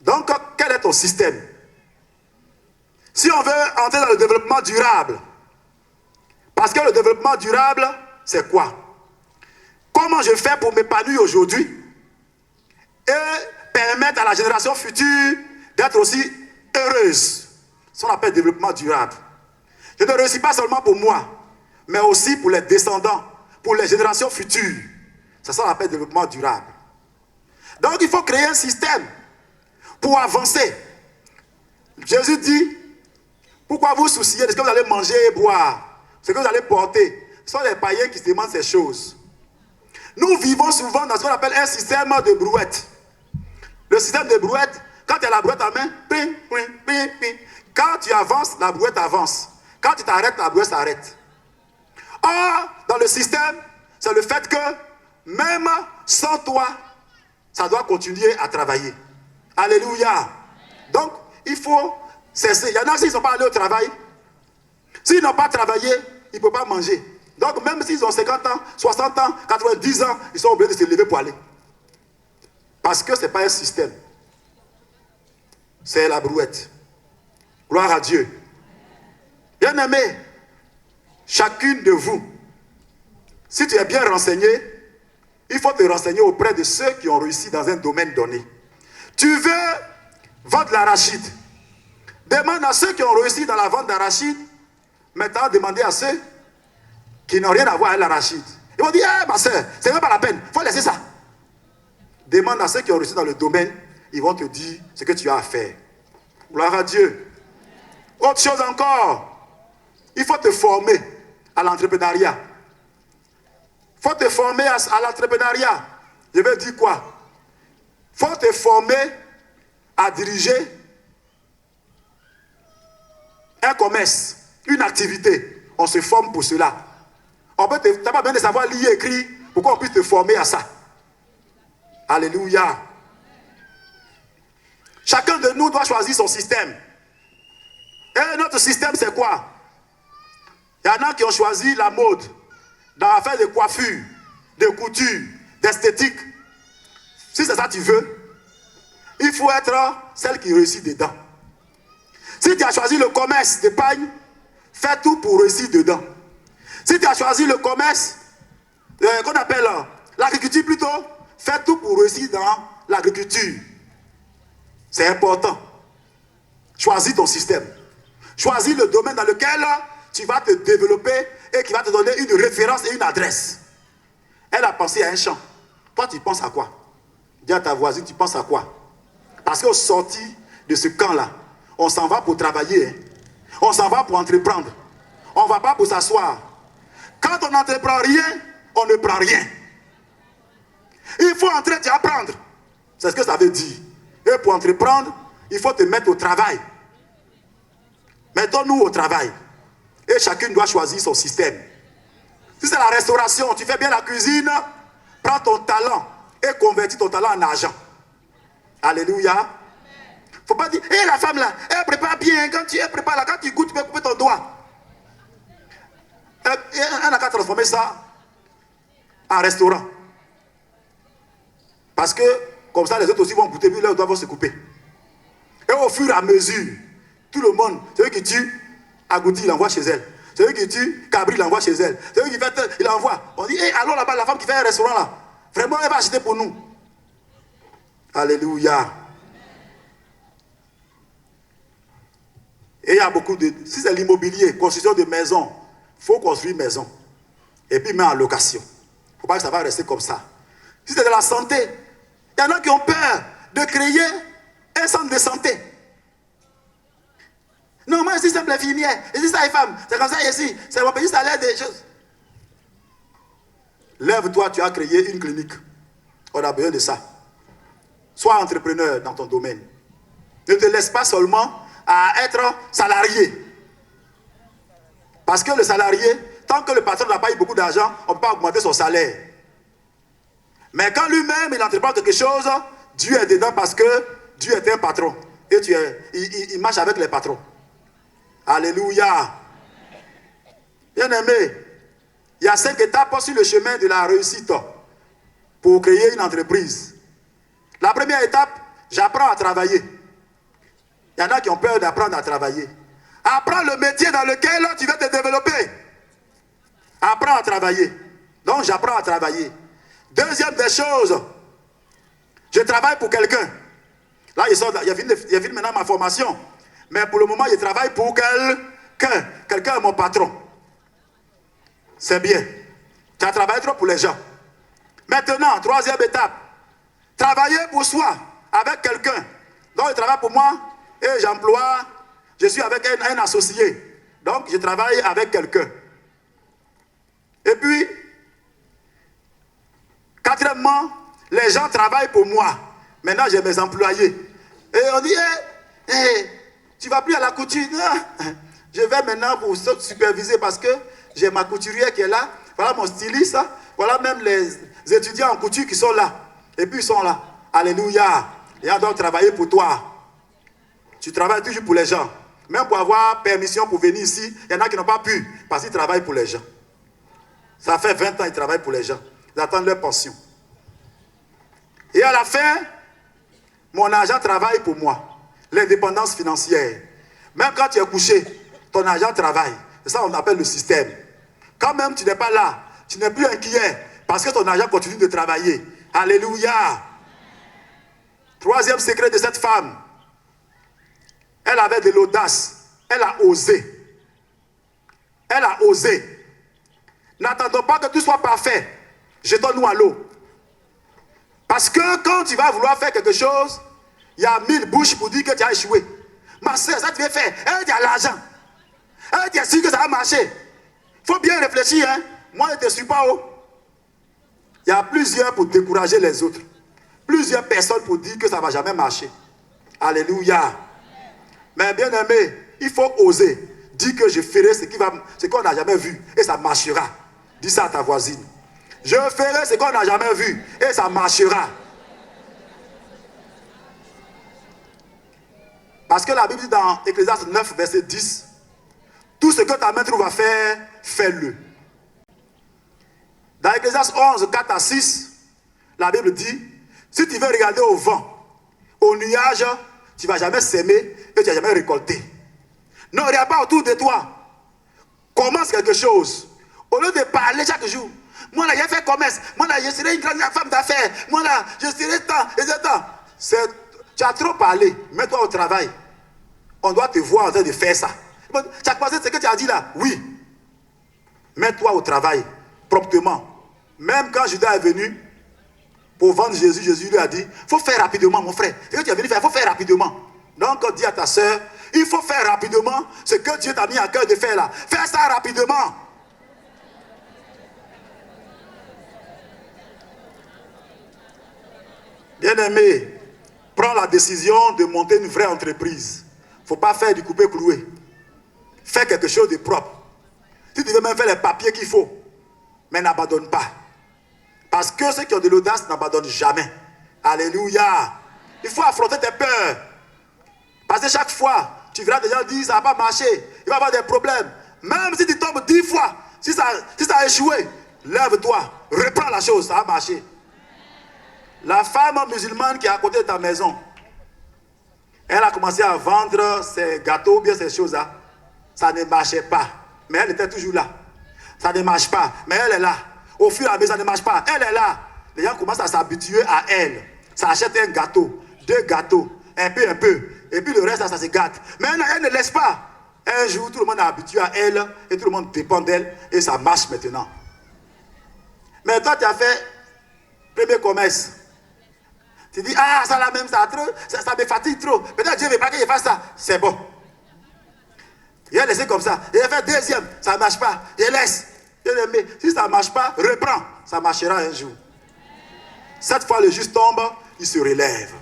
Donc, quel est ton système? Si on veut entrer dans le développement durable, parce que le développement durable, c'est quoi? Comment je fais pour m'épanouir aujourd'hui et permettre à la génération future d'être aussi heureuse? C'est ce qu'on appelle développement durable. Je ne réussis pas seulement pour moi, mais aussi pour les descendants, pour les générations futures. C'est ça qu'on appelle développement durable. Donc il faut créer un système pour avancer. Jésus dit, pourquoi vous souciez de ce que vous allez manger et boire, ce que vous allez porter? Ce sont les païens qui se demandent ces choses. Nous vivons souvent dans ce qu'on appelle un système de brouette. Le système de brouette, quand tu as la brouette en main, ping, ping, ping, ping. Quand tu avances, la brouette avance. Quand tu t'arrêtes, la brouette s'arrête. Or, dans le système, c'est le fait que même sans toi, ça doit continuer à travailler. Alléluia. Donc, il faut cesser. Il y en a qui ne sont pas allés au travail. S'ils n'ont pas travaillé, ils ne peuvent pas manger. Donc, même s'ils ont 50 ans, 60 ans, 90 ans, ils sont obligés de se lever pour aller. Parce que ce n'est pas un système. C'est la brouette. Gloire à Dieu. Bien-aimé, chacune de vous, si tu es bien renseigné, il faut te renseigner auprès de ceux qui ont réussi dans un domaine donné. Tu veux vendre l'arachide. Demande à ceux qui ont réussi dans la vente d'arachide. Maintenant, demandez à ceux qui n'ont rien à voir avec l'arachide. Ils vont dire, ma soeur, c'est même pas la peine, il faut laisser ça. Demande à ceux qui ont réussi dans le domaine, ils vont te dire ce que tu as à faire. Gloire à Dieu. Autre chose encore, il faut te former à l'entrepreneuriat. faut te former à l'entrepreneuriat. Je veux dire quoi? Faut te former à diriger un commerce, une activité. On se forme pour cela. Tu n'as pas besoin de savoir lire et écrire pour qu'on puisse te former à ça. Alléluia. Chacun de nous doit choisir son système. Et notre système, c'est quoi? Il y en a qui ont choisi la mode, dans l'affaire de coiffure, de couture, d'esthétique. Si c'est ça que tu veux, il faut être celle qui réussit dedans. Si tu as choisi le commerce d'épargne, fais tout pour réussir dedans. Si tu as choisi le commerce, qu'on appelle l'agriculture plutôt, fais tout pour réussir dans l'agriculture. C'est important. Choisis ton système. Choisis le domaine dans lequel tu vas te développer et qui va te donner une référence et une adresse. Elle a pensé à un champ. Toi, tu penses à quoi? Dis à ta voisine, tu penses à quoi? Parce qu'au sorti de ce camp-là, on s'en va pour travailler. Hein. On s'en va pour entreprendre. On ne va pas pour s'asseoir. Quand on n'entreprend rien, on ne prend rien. Il faut entrer et apprendre. C'est ce que ça veut dire. Et pour entreprendre, il faut te mettre au travail. Mettons-nous au travail. Et chacun doit choisir son système. Si c'est la restauration, tu fais bien la cuisine, prends ton talent et convertis ton talent en argent. Alléluia. Il ne faut pas dire, hé la femme là, elle prépare bien. Quand tu prépares là, quand tu goûtes, tu peux couper ton doigt. Elle n'a qu'à transformer ça en restaurant. Parce que, comme ça, les autres aussi vont goûter, puis leurs doigts vont se couper. Et au fur et à mesure, tout le monde, celui qui tue Agouti, il envoie chez elle. Celui qui tue Cabri, il envoie chez elle. Celui qui fait, il envoie. On dit, hé, allons là-bas, la femme qui fait un restaurant là. Vraiment, elle va acheter pour nous. Alléluia. Et il y a beaucoup de... Si c'est l'immobilier, construction de maisons, il faut construire une maison. Et puis mettre en location. Il ne faut pas que ça va rester comme ça. Si c'est de la santé, il y en a qui ont peur de créer un centre de santé. Non, moi, je suis simple infirmière. Je suis ça, les femmes. C'est comme ça ici. C'est mon petit salaire des choses. Lève-toi, tu as créé une clinique. On a besoin de ça. Sois entrepreneur dans ton domaine. Ne te laisse pas seulement à être salarié. Parce que le salarié, tant que le patron n'a pas eu beaucoup d'argent, on ne peut pas augmenter son salaire. Mais quand lui-même, il entreprend quelque chose, Dieu est dedans parce que Dieu est un patron. Et il marche avec les patrons. Alléluia. Bien aimé, il y a 5 étapes sur le chemin de la réussite pour créer une entreprise. La première étape, j'apprends à travailler. Il y en a qui ont peur d'apprendre à travailler. Apprends le métier dans lequel tu vas te développer. Apprends à travailler. Donc j'apprends à travailler. Deuxième des choses, je travaille pour quelqu'un. Là, il fini maintenant ma formation. Mais pour le moment, je travaille pour quelqu'un. Quelqu'un est mon patron. C'est bien. Tu as travaillé trop pour les gens. Maintenant, troisième étape. Travailler pour soi, avec quelqu'un. Donc, il travaille pour moi et je suis avec un associé. Donc, je travaille avec quelqu'un. Et puis, quatrièmement, les gens travaillent pour moi. Maintenant, j'ai mes employés. Et on dit, tu ne vas plus à la couture. Je vais maintenant pour superviser parce que j'ai ma couturière qui est là. Voilà mon styliste. Voilà même les étudiants en couture qui sont là. Et puis ils sont là. Alléluia. Les gens doivent travailler pour toi. Tu travailles toujours pour les gens. Même pour avoir permission pour venir ici, il y en a qui n'ont pas pu parce qu'ils travaillent pour les gens. Ça fait 20 ans qu'ils travaillent pour les gens. Ils attendent leur pension. Et à la fin, mon argent travaille pour moi. L'indépendance financière. Même quand tu es couché, ton argent travaille. C'est ça qu'on appelle le système. Quand même tu n'es pas là, tu n'es plus inquiet parce que ton argent continue de travailler. Alléluia. Troisième secret de cette femme. Elle avait de l'audace. Elle a osé. Elle a osé. N'attendons pas que tout soit parfait. Jetons-nous à l'eau. Parce que quand tu vas vouloir faire quelque chose, il y a 1000 bouches pour dire que tu as échoué. Ma soeur, ça tu veux faire. Tu as l'argent. Tu es sûr que ça va marcher. Il faut bien réfléchir. Hein? Moi, je ne te suis pas. Il y a plusieurs pour décourager les autres. Plusieurs personnes pour dire que ça ne va jamais marcher. Alléluia. Mais bien aimé, il faut oser. Dis que je ferai ce qu'on n'a jamais vu et ça marchera. Dis ça à ta voisine. Je ferai ce qu'on n'a jamais vu et ça marchera. Parce que la Bible dit dans Ecclésiaste 9, verset 10, tout ce que ta main trouve à faire, fais-le. Dans Ecclésiaste 11, 4 à 6, la Bible dit, si tu veux regarder au vent, au nuage, tu ne vas jamais s'aimer et tu ne vas jamais récolter. Ne regarde pas autour de toi. Commence quelque chose. Au lieu de parler chaque jour, moi là, j'ai fait commerce, moi là, je serai une grande femme d'affaires, moi là, je serai tant et tant. Tu as trop parlé, mets-toi au travail. On doit te voir en train de faire ça. Tu as pensé ce que tu as dit là? Oui. Mets-toi au travail, promptement. Même quand Judas est venu pour vendre Jésus, Jésus lui a dit, il faut faire rapidement mon frère. Ce que tu es venu faire, il faut faire rapidement. Donc dis à ta soeur, il faut faire rapidement ce que Dieu t'a mis à cœur de faire là. Fais ça rapidement. Bien-aimé, prends la décision de monter une vraie entreprise. Il ne faut pas faire du coupé-cloué. Fais quelque chose de propre. Si tu veux même faire les papiers qu'il faut, mais n'abandonne pas. Parce que ceux qui ont de l'audace n'abandonnent jamais. Alléluia. Il faut affronter tes peurs. Parce que chaque fois, tu verras des gens dire ça ne va pas marcher, il va y avoir des problèmes. Même si tu tombes 10 fois, si ça a échoué, lève-toi, reprends la chose, ça va marcher. La femme musulmane qui est à côté de ta maison, elle a commencé à vendre ses gâteaux, bien ces choses-là. Ça ne marchait pas, mais elle était toujours là. Ça ne marche pas, mais elle est là. Au fur et à mesure, ça ne marche pas, elle est là. Les gens commencent à s'habituer à elle. Ça achète un gâteau, 2 gâteaux, un peu. Et puis le reste, ça se gâte. Mais elle ne laisse pas. Un jour, tout le monde est habitué à elle et tout le monde dépend d'elle et ça marche maintenant. Mais toi, tu as fait premier commerce. Tu dis, ah, ça là même, ça me fatigue trop. Peut-être Dieu ne veut pas que je fasse ça. C'est bon. Il a laissé comme ça. Il a fait deuxième, ça ne marche pas. Je laisse. Mais si ça ne marche pas, reprends. Ça marchera un jour. Cette fois, le juste tombe, il se relève.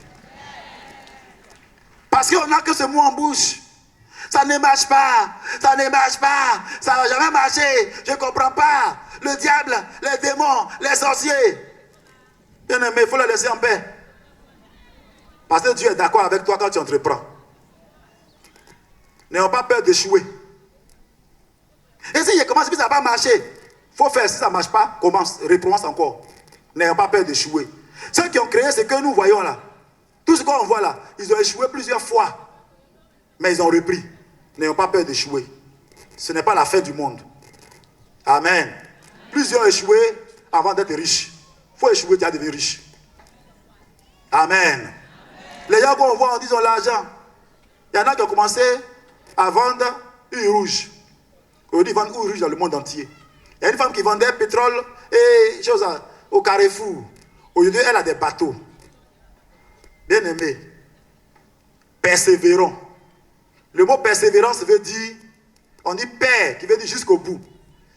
Parce qu'on n'a que ce mot en bouche. Ça ne marche pas. Ça ne marche pas. Ça ne va jamais marcher. Je ne comprends pas. Le diable, les démons, les sorciers. Bien aimé, il faut le laisser en paix. Parce que Dieu est d'accord avec toi quand tu entreprends. N'ayons pas peur d'échouer. Et si je commence, puis ça va marcher. Il faut faire. Si ça ne marche pas, recommence encore. N'ayons pas peur d'échouer. Ceux qui ont créé ce que nous voyons là, tout ce qu'on voit là, ils ont échoué plusieurs fois. Mais ils ont repris. N'ayons pas peur d'échouer. Ce n'est pas la fin du monde. Amen. Plusieurs ont échoué avant d'être riches. Il faut échouer, tu as devenu riche. Amen. Les gens qu'on voit, on dit, ils ont l'argent. Il y en a qui ont commencé à vendre une rouge. Aujourd'hui, ils vendent une rouge dans le monde entier. Il y a une femme qui vendait pétrole et choses au Carrefour. Aujourd'hui, elle a des bateaux. Bien aimé, persévérons. Le mot persévérance veut dire, on dit père, qui veut dire jusqu'au bout.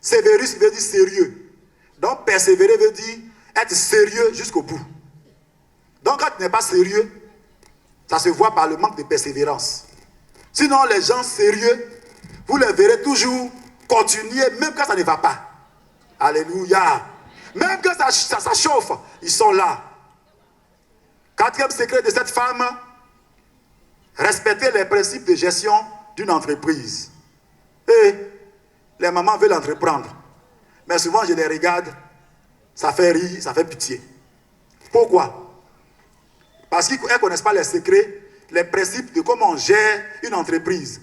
Sévérus veut dire sérieux. Donc persévérer veut dire être sérieux jusqu'au bout. Donc quand tu n'es pas sérieux, ça se voit par le manque de persévérance. Sinon les gens sérieux, vous les verrez toujours continuer même quand ça ne va pas. Alléluia. Même quand ça chauffe, ils sont là. 4e secret de cette femme, respecter les principes de gestion d'une entreprise. Et les mamans veulent entreprendre. Mais souvent, je les regarde, ça fait rire, ça fait pitié. Pourquoi? Parce qu'elles ne connaissent pas les secrets, les principes de comment on gère une entreprise.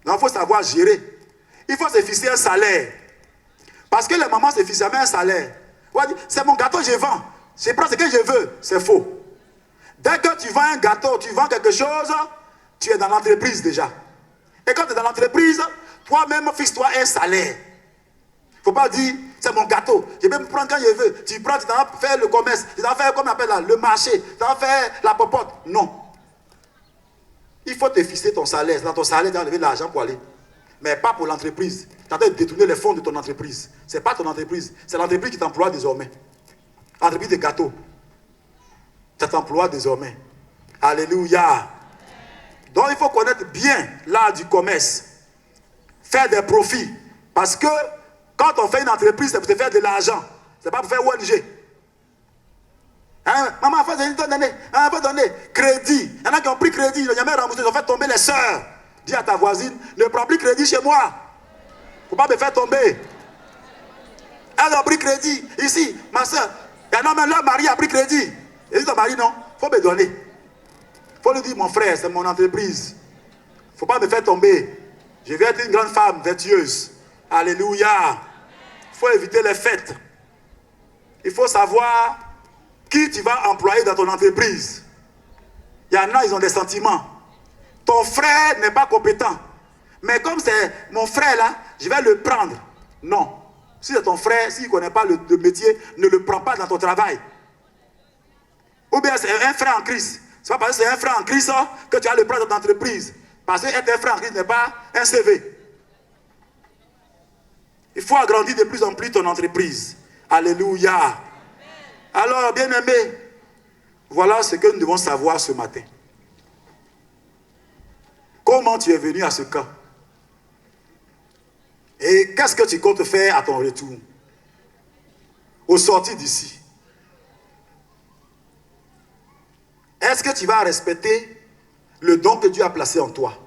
Donc, il faut savoir gérer. Il faut se fixer un salaire. Parce que les mamans se fixent jamais un salaire. C'est mon gâteau, je vends. Je prends ce que je veux. C'est faux. Dès que tu vends un gâteau, tu vends quelque chose, tu es dans l'entreprise déjà. Et quand tu es dans l'entreprise, toi-même, fixe-toi un salaire. Il ne faut pas dire, c'est mon gâteau, je vais me prendre quand je veux. Tu prends, tu vas faire le commerce, tu vas faire, comme on appelle là, le marché, tu vas faire la popote. Non. Il faut te fixer ton salaire. C'est dans ton salaire, tu vas enlever de l'argent pour aller. Mais pas pour l'entreprise. Tu as de détourner les fonds de ton entreprise. Ce n'est pas ton entreprise, c'est l'entreprise qui t'emploie désormais. entreprise de gâteaux. Ça t'emploie désormais. Alléluia. Donc il faut connaître bien l'art du commerce. Faire des profits. Parce que quand on fait une entreprise, c'est pour se faire de l'argent. C'est pas pour faire ONG. Hein? Maman, il faut donner crédit. Il y en a qui ont pris crédit, ils n'ont jamais remboursé, ils ont fait tomber les sœurs. Dis à ta voisine, ne prends plus crédit chez moi. Il ne faut pas me faire tomber. Elles ont pris crédit. Ici, ma soeur, il y en a même leur mari a pris crédit. Et dit ton mari, non, il faut me donner. Il faut lui dire, mon frère, c'est mon entreprise. Il ne faut pas me faire tomber. Je vais être une grande femme vertueuse. Alléluia. Il faut éviter les fêtes. Il faut savoir qui tu vas employer dans ton entreprise. Il y en a, ils ont des sentiments. Ton frère n'est pas compétent. Mais comme c'est mon frère là, je vais le prendre. Non. Si c'est ton frère, s'il ne connaît pas le métier, ne le prends pas dans ton travail. Ou bien c'est un frère en Christ. Ce n'est pas parce que c'est un frère en Christ que tu vas le prendre dans ton entreprise. Parce qu'être un frère en Christ n'est pas un CV. Il faut agrandir de plus en plus ton entreprise. Alléluia. Alors, bien-aimés, voilà ce que nous devons savoir ce matin. Comment tu es venu à ce camp? Et qu'est-ce que tu comptes faire à ton retour? Au sortir d'ici. Est-ce que tu vas respecter le don que Dieu a placé en toi?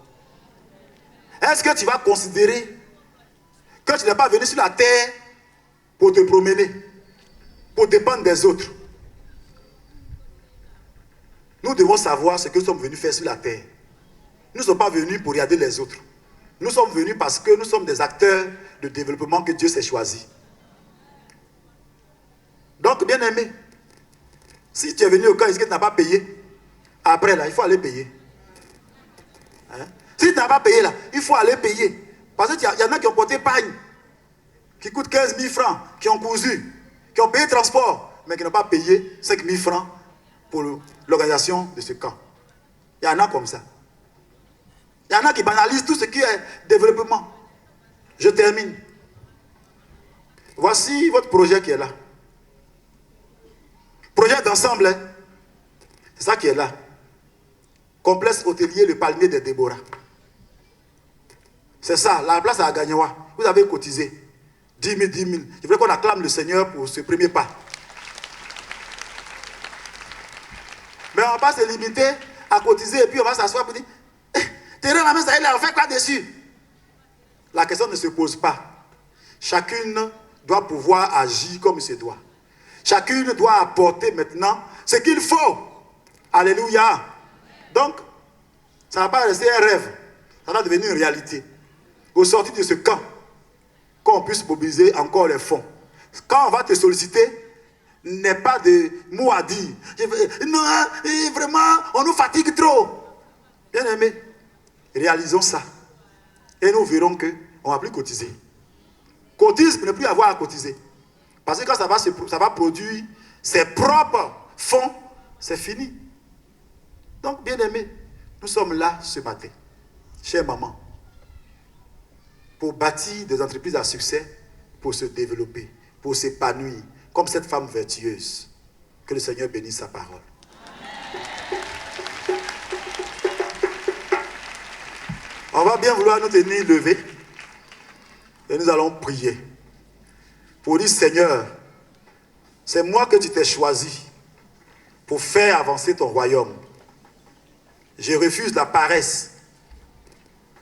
Est-ce que tu vas considérer que tu n'es pas venu sur la terre pour te promener, pour dépendre des autres? Nous devons savoir ce que nous sommes venus faire sur la terre. Nous ne sommes pas venus pour regarder les autres. Nous sommes venus parce que nous sommes des acteurs de développement que Dieu s'est choisi. Donc, bien aimé, si tu es venu au camp et que tu n'as pas payé, après là, il faut aller payer. Hein? Si tu n'as pas payé là, il faut aller payer. Parce qu'il y en a qui ont porté pagne, qui coûtent 15 000 francs, qui ont cousu, qui ont payé le transport, mais qui n'ont pas payé 5 000 francs pour l'organisation de ce camp. Il y en a comme ça. Il y en a qui banalisent tout ce qui est développement. Je termine. Voici votre projet qui est là. Projet d'ensemble, hein? C'est ça qui est là. Complexe hôtelier Le Palmier de Déborah. C'est ça, la place à Gagnoua. Vous avez cotisé 10 000, 10 000. Je voudrais qu'on acclame le Seigneur pour ce premier pas. Mais on ne va pas se limiter à cotiser et puis on va s'asseoir pour dire t'es dans la main, ça y est, on fait quoi dessus? La question ne se pose pas. Chacune doit pouvoir agir comme il se doit. Chacune doit apporter maintenant ce qu'il faut. Alléluia. Donc, ça ne va pas rester un rêve. Ça va devenir une réalité. Au sortir de ce camp, qu'on puisse mobiliser encore les fonds. Quand on va te solliciter, n'est pas de mots à dire. Non, vraiment, on nous fatigue trop. Bien aimé, réalisons ça. Et nous verrons qu'on ne va plus cotiser. Cotise pour ne plus avoir à cotiser. Parce que quand ça va produire ses propres fonds, c'est fini. Donc, bien aimé, nous sommes là ce matin, chère maman, pour bâtir des entreprises à succès, pour se développer, pour s'épanouir, comme cette femme vertueuse. Que le Seigneur bénisse sa parole. On va bien vouloir nous tenir levés et nous allons prier pour dire Seigneur, c'est moi que tu t'es choisi pour faire avancer ton royaume. Je refuse la paresse.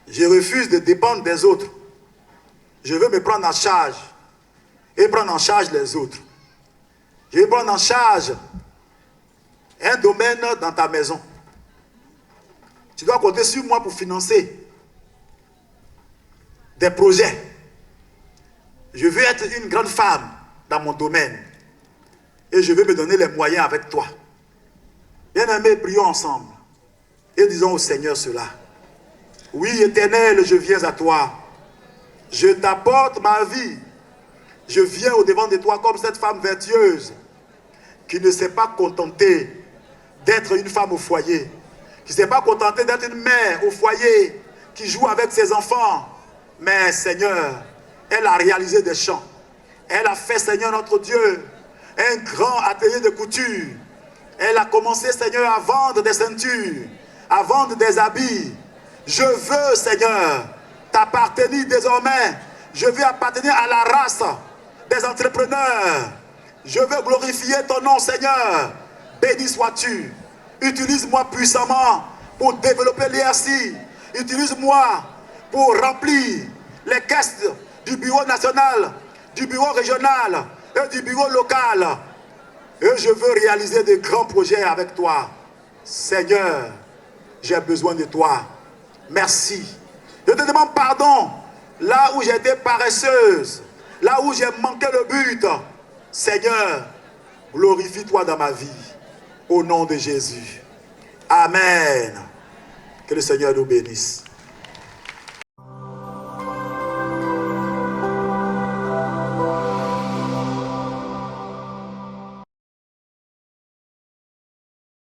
Je refuse de dépendre des autres. Je veux me prendre en charge et prendre en charge les autres. Je veux prendre en charge un domaine dans ta maison. Tu dois compter sur moi pour financer des projets. Je veux être une grande femme dans mon domaine. Et je veux me donner les moyens avec toi. Bien-aimés, prions ensemble. Et disons au Seigneur cela. Oui, Éternel, je viens à toi. Je t'apporte ma vie. Je viens au-devant de toi comme cette femme vertueuse qui ne s'est pas contentée d'être une femme au foyer, qui ne s'est pas contentée d'être une mère au foyer, qui joue avec ses enfants. Mais Seigneur, elle a réalisé des champs. Elle a fait, Seigneur notre Dieu, un grand atelier de couture. Elle a commencé, Seigneur, à vendre des ceintures, à vendre des habits. Je veux, Seigneur, t'appartenir désormais. Je veux appartenir à la race des entrepreneurs. Je veux glorifier ton nom, Seigneur. Béni sois-tu. Utilise-moi puissamment pour développer l'IRC. Utilise-moi pour remplir les caisses du bureau national, du bureau régional et du bureau local. Et je veux réaliser de grands projets avec toi. Seigneur, j'ai besoin de toi. Merci. Je te demande pardon là où j'ai été paresseuse, là où j'ai manqué le but. Seigneur, glorifie-toi dans ma vie. Au nom de Jésus. Amen. Que le Seigneur nous bénisse.